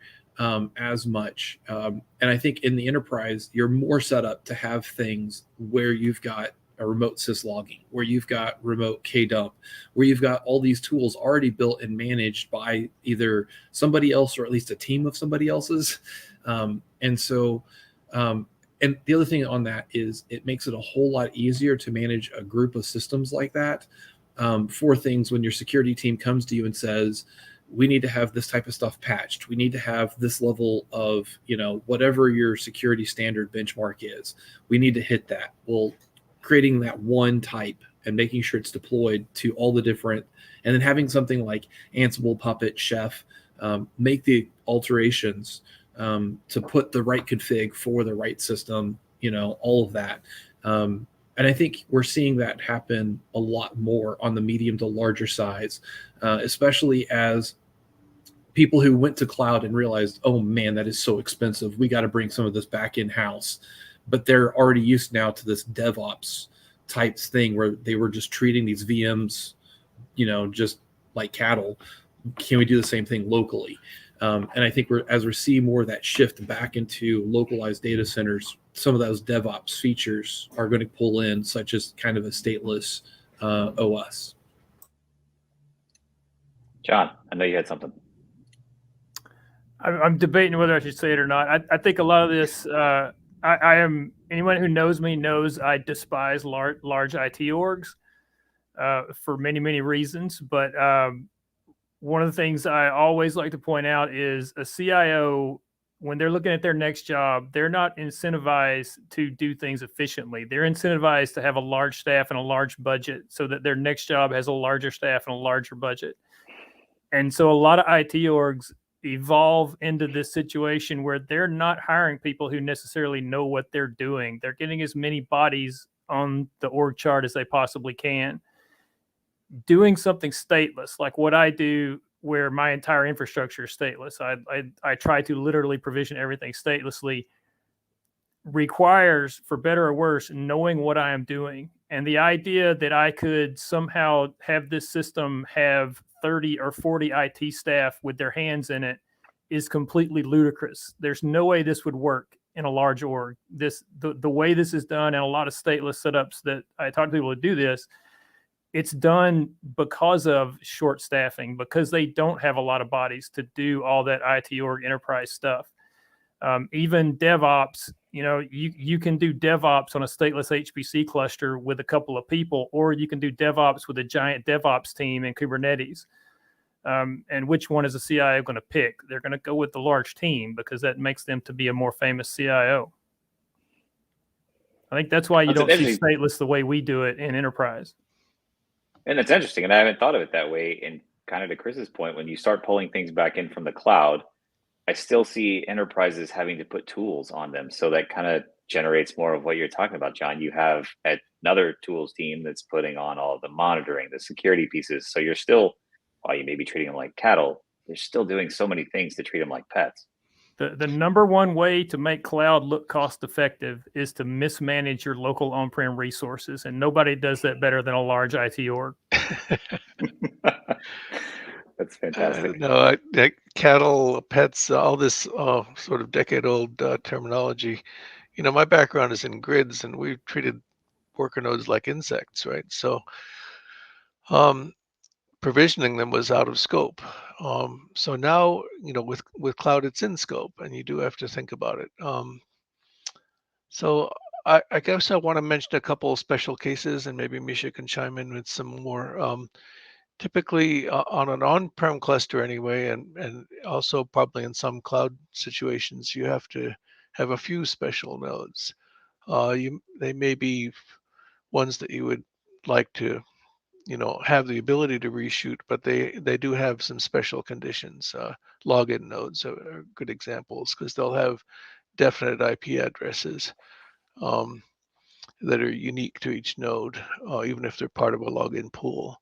as much. And I think in the enterprise, you're more set up to have things where you've got a remote syslogging, where you've got remote kdump, where you've got all these tools already built and managed by either somebody else or at least a team of somebody else's. And the other thing on that is it makes it a whole lot easier to manage a group of systems like that for things when your security team comes to you and says, we need to have this type of stuff patched. We need to have this level of, whatever your security standard benchmark is. We need to hit that. Well, creating that one type and making sure it's deployed to all the different, and then having something like Ansible, Puppet, Chef, make the alterations to put the right config for the right system, all of that. And I think we're seeing that happen a lot more on the medium to larger size, especially as people who went to cloud and realized, oh man, that is so expensive. We got to bring some of this back in-house. But they're already used now to this DevOps type thing where they were just treating these VMs, just like cattle. Can we do the same thing locally? And I think as we're seeing more of that shift back into localized data centers, some of those DevOps features are going to pull in, such as kind of a stateless OS. John, I know you had something. I'm debating whether I should say it or not. I think a lot of this, I am, anyone who knows me knows I despise large IT orgs for many, many reasons. But one of the things I always like to point out is a CIO, when they're looking at their next job, they're not incentivized to do things efficiently. They're incentivized to have a large staff and a large budget so that their next job has a larger staff and a larger budget. And so a lot of IT orgs evolve into this situation where they're not hiring people who necessarily know what they're doing. They're getting as many bodies on the org chart as they possibly can. Doing something stateless, like what I do, where my entire infrastructure is stateless. I try to literally provision everything statelessly, requires, for better or worse, knowing what I am doing. And the idea that I could somehow have this system have 30 or 40 IT staff with their hands in it is completely ludicrous. There's no way this would work in a large org. The way this is done, and a lot of stateless setups that I talk to people who do this, it's done because of short staffing, because they don't have a lot of bodies to do all that IT org enterprise stuff. Even DevOps, you can do DevOps on a stateless HPC cluster with a couple of people, or you can do DevOps with a giant DevOps team in Kubernetes. And which one is a CIO going to pick? They're going to go with the large team because that makes them to be a more famous CIO. I think that's why you don't see stateless the way we do it in enterprise. And it's interesting, and I haven't thought of it that way. And kind of to Chris's point, when you start pulling things back in from the cloud, I still see enterprises having to put tools on them. So that kind of generates more of what you're talking about, John. You have another tools team that's putting on all of the monitoring, the security pieces. So you're still while you may be treating them like cattle, they're still doing so many things to treat them like pets. The number one way to make cloud look cost effective is to mismanage your local on-prem resources. And nobody does that better than a large IT org. That's fantastic. No, cattle, pets, all this sort of decade-old terminology. You know, my background is in grids, and we've treated worker nodes like insects, right? So provisioning them was out of scope. So now, you know, with cloud, it's in scope, and you do have to think about it. So I guess I want to mention a couple of special cases, and maybe Misha can chime in with some more. Typically on an on-prem cluster anyway, and also probably in some cloud situations, you have to have a few special nodes. They may be ones that you would like to, you know, have the ability to reshoot, but they do have some special conditions. Login nodes are good examples because they'll have definite IP addresses that are unique to each node, even if they're part of a login pool.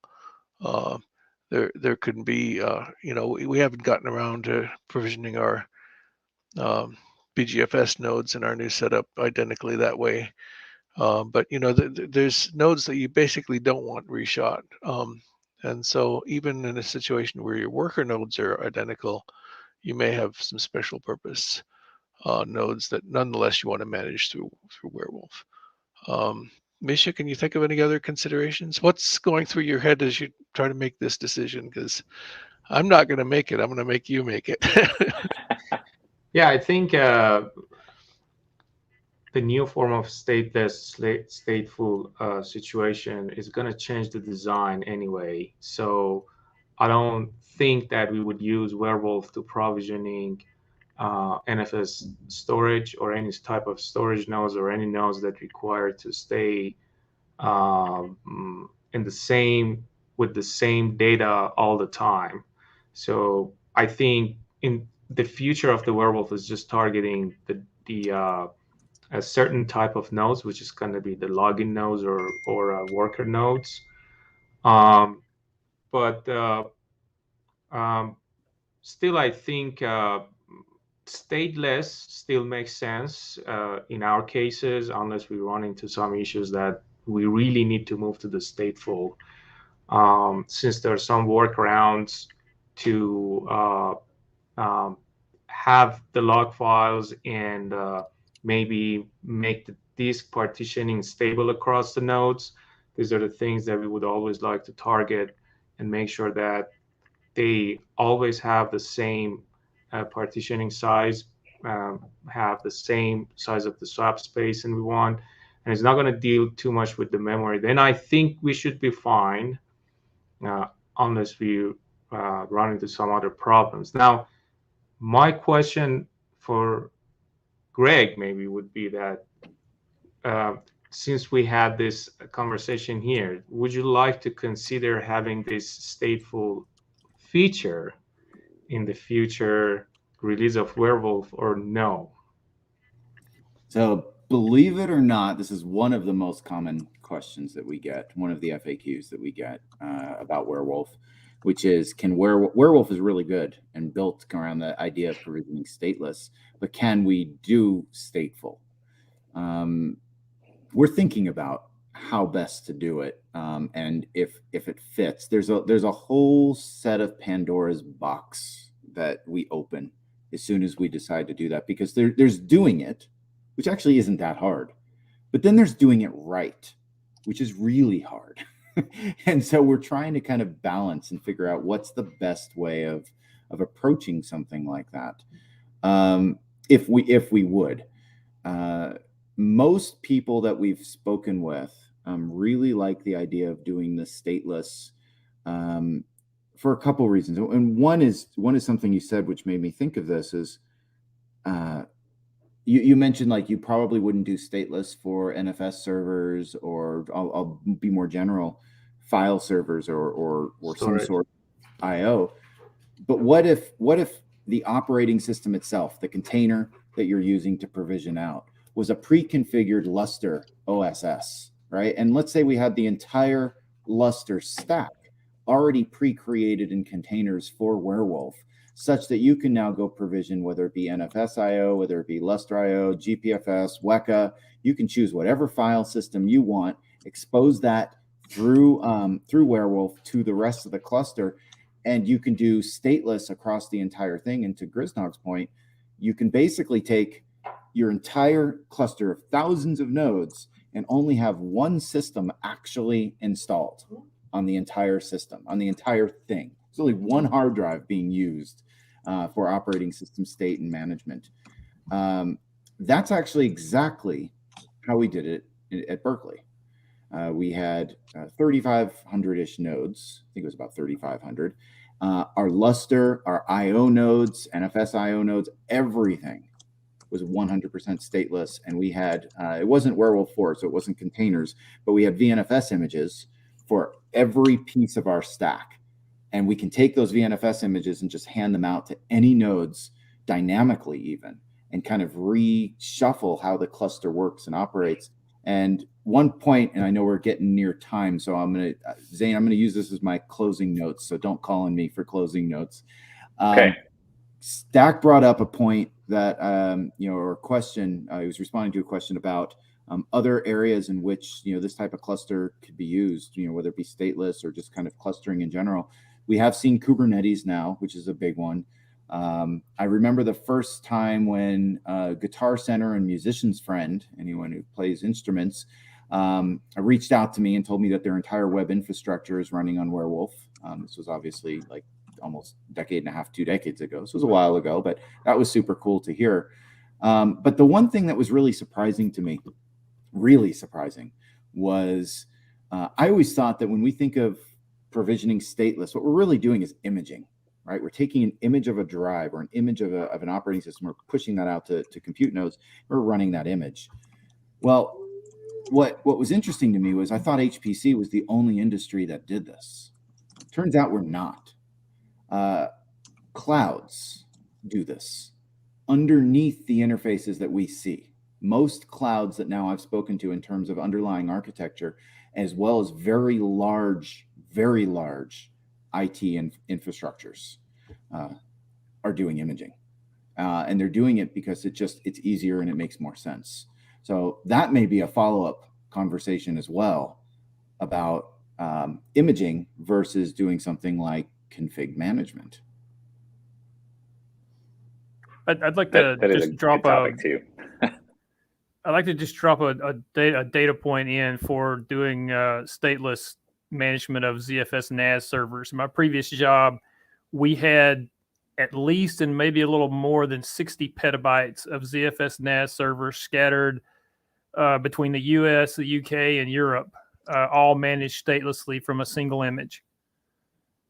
There could be, you know, we haven't gotten around to provisioning our BGFS nodes in our new setup identically that way. But, you know, there's nodes that you basically don't want reshot. And so even in a situation where your worker nodes are identical, you may have some special purpose nodes that nonetheless you want to manage through Warewulf. Misha, can you think of any other considerations? What's going through your head as you try to make this decision? Because I'm not going to make it. I'm going to make you make it. Yeah, I think the new form of stateless, stateful situation is going to change the design anyway. So I don't think that we would use Warewulf to provisioning NFS storage or any type of storage nodes or any nodes that require to stay in the same with the same data all the time. So I think in the future of the Warewulf is just targeting a certain type of nodes, which is going to be the login nodes or worker nodes. Still, I think stateless still makes sense in our cases, unless we run into some issues that we really need to move to the stateful, since there are some workarounds to have the log files and maybe make the disk partitioning stable across the nodes. These are the things that we would always like to target and make sure that they always have the same partitioning size, have the same size of the swap space, and we want, and it's not going to deal too much with the memory. Then I think we should be fine, unless we run into some other problems. Now, my question for Greg maybe would be that since we had this conversation here, would you like to consider having this stateful feature in the future release of Warewulf or no? So believe it or not, this is one of the most common questions that we get, one of the FAQs that we get about Warewulf, which is, Warewulf is really good and built around the idea of provisioning stateless, but can we do stateful? We're thinking about how best to do it, and if it fits. There's a whole set of Pandora's box that we open as soon as we decide to do that, because there's doing it, which actually isn't that hard, but then there's doing it right, which is really hard. And so we're trying to kind of balance and figure out what's the best way of approaching something like that. If we would. Most people that we've spoken with really like the idea of doing this stateless for a couple reasons. And one is something you said, which made me think of this, is you mentioned like you probably wouldn't do stateless for NFS servers, or I'll be more general, file servers or some sort of IO. But what if the operating system itself, the container that you're using to provision out, was a pre-configured Lustre OSS, right? And let's say we had the entire Lustre stack already pre-created in containers for Warewulf, such that you can now go provision, whether it be NFS.io, whether it be Lustre.io, GPFS, Weka. You can choose whatever file system you want, expose that through Warewulf to the rest of the cluster, and you can do stateless across the entire thing. And to Grisnog's point, you can basically take your entire cluster of thousands of nodes and only have one system actually installed on the entire system, on the entire thing. There's only one hard drive being used for operating system state and management. That's actually exactly how we did it at Berkeley. We had 3,500-ish nodes. I think it was about 3,500. Our Lustre, our I/O nodes, NFS I/O nodes, everything was 100% stateless. And we had, it wasn't Warewulf 4, so it wasn't containers, but we had VNFS images for every piece of our stack. And we can take those VNFS images and just hand them out to any nodes dynamically even, and kind of reshuffle how the cluster works and operates. And one point, and I know we're getting near time, so Zane, I'm going to use this as my closing notes, so don't call on me for closing notes. Okay. Stack brought up a point that, or a question, he was responding to a question about other areas in which, this type of cluster could be used, whether it be stateless or just kind of clustering in general. We have seen Kubernetes now, which is a big one. I remember the first time when Guitar Center and Musician's Friend, anyone who plays instruments, reached out to me and told me that their entire web infrastructure is running on Warewulf. This was obviously like almost a decade and a half, 2 decades ago. So it was a while ago, but that was super cool to hear. But the one thing that was really surprising to me, was I always thought that when we think of provisioning stateless, what we're really doing is imaging. Right, we're taking an image of a drive or an image of an operating system. We're pushing that out to compute nodes. We're running that image. Well, what was interesting to me was I thought HPC was the only industry that did this. Turns out we're not. Clouds do this underneath the interfaces that we see. Most clouds that now I've spoken to in terms of underlying architecture, as well as very large IT infrastructures are doing imaging, and they're doing it because it's easier and it makes more sense. So that may be a follow-up conversation as well about imaging versus doing something like config management. I'd like to just drop a topic too. I'd like to just drop a data point in for doing stateless management of ZFS NAS servers. In my previous job, we had at least and maybe a little more than 60 petabytes of ZFS NAS servers scattered between the US, the UK, and Europe, all managed statelessly from a single image.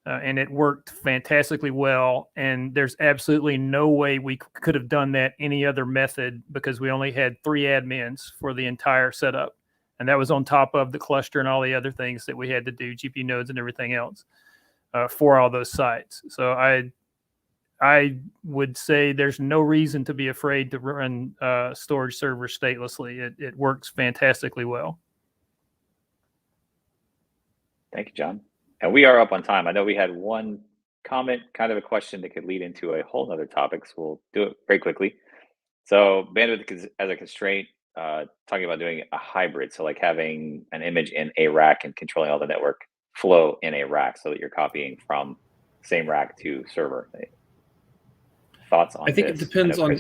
And it worked fantastically well. And there's absolutely no way we could have done that any other method because we only had 3 admins for the entire setup. And that was on top of the cluster and all the other things that we had to do, GPU nodes and everything else for all those sites. So I would say there's no reason to be afraid to run storage servers statelessly. It works fantastically well. Thank you, John. And we are up on time. I know we had one comment, kind of a question that could lead into a whole other topic, so we'll do it very quickly. So bandwidth as a constraint, talking about doing a hybrid, so like having an image in a rack and controlling all the network flow in a rack so that you're copying from same rack to server. Thoughts on I think this? it depends on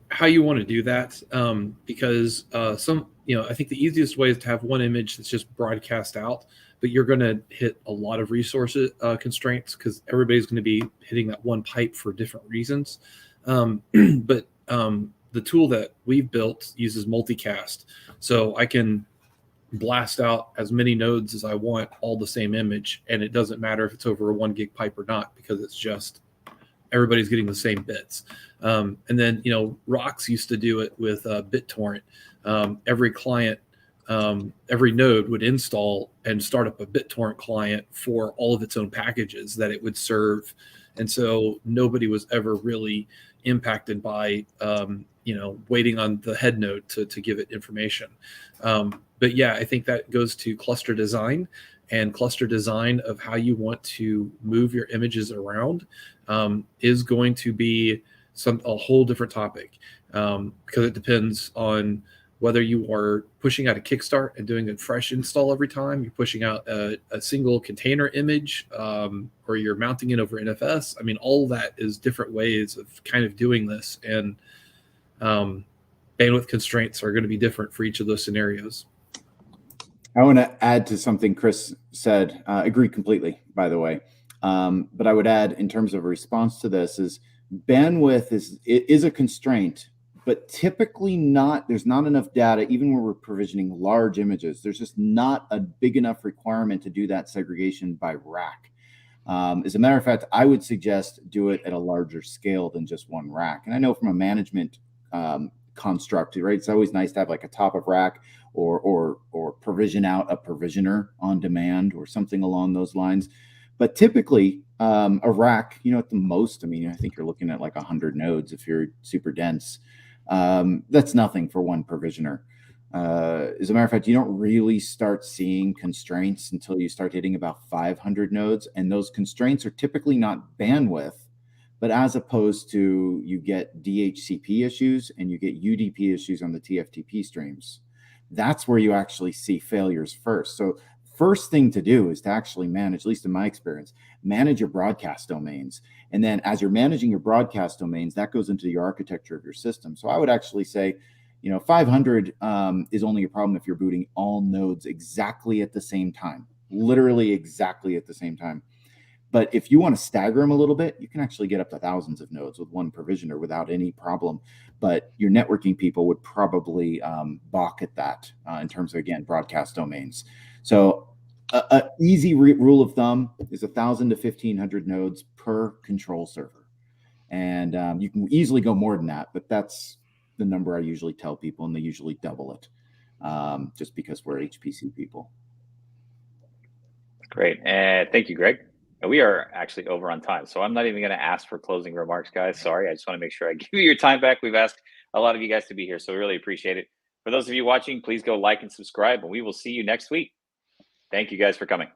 how you want to do that, because I think the easiest way is to have one image that's just broadcast out, but you're going to hit a lot of resources constraints because everybody's going to be hitting that one pipe for different reasons. But the tool that we've built uses multicast, so I can blast out as many nodes as I want, all the same image, and it doesn't matter if it's over a 1 gig pipe or not because it's just everybody's getting the same bits. And then ROX used to do it with BitTorrent. Every client, every node would install and start up a BitTorrent client for all of its own packages that it would serve, and so nobody was ever really impacted by waiting on the head node to give it information. But yeah, I think that goes to cluster design and cluster design of how you want to move your images around is going to be a whole different topic, because it depends on whether you are pushing out a kickstart and doing a fresh install every time, you're pushing out a single container image, or you're mounting it over NFS. I mean, all that is different ways of kind of doing this, and bandwidth constraints are going to be different for each of those scenarios. I want to add to something Chris said. Agree completely, by the way. But I would add, in terms of a response to this, is bandwidth is a constraint, but typically not. There's not enough data, even when we're provisioning large images. There's just not a big enough requirement to do that segregation by rack. As a matter of fact, I would suggest do it at a larger scale than just one rack. And I know from a management construct, right, it's always nice to have like a top of rack or provision out a provisioner on demand or something along those lines. But typically, a rack, at the most, I mean, I think you're looking at like 100 nodes if you're super dense. That's nothing for one provisioner. As a matter of fact, you don't really start seeing constraints until you start hitting about 500 nodes. And those constraints are typically not bandwidth, but as opposed to you get DHCP issues and you get UDP issues on the TFTP streams. That's where you actually see failures first. So first thing to do is to actually manage, at least in my experience, manage your broadcast domains. And then as you're managing your broadcast domains, that goes into your architecture of your system. So I would actually say, 500 is only a problem if you're booting all nodes exactly at the same time, literally exactly at the same time. But if you want to stagger them a little bit, you can actually get up to thousands of nodes with one provisioner without any problem. But your networking people would probably balk at that in terms of, again, broadcast domains. So an easy rule of thumb is 1,000 to 1,500 nodes per control server. And you can easily go more than that, but that's the number I usually tell people, and they usually double it just because we're HPC people. Great. And thank you, Greg. We are actually over on time, so I'm not even going to ask for closing remarks, guys. Sorry. I just want to make sure I give you your time back. We've asked a lot of you guys to be here, so we really appreciate it. For those of you watching, please go like and subscribe, and we will see you next week. Thank you guys for coming.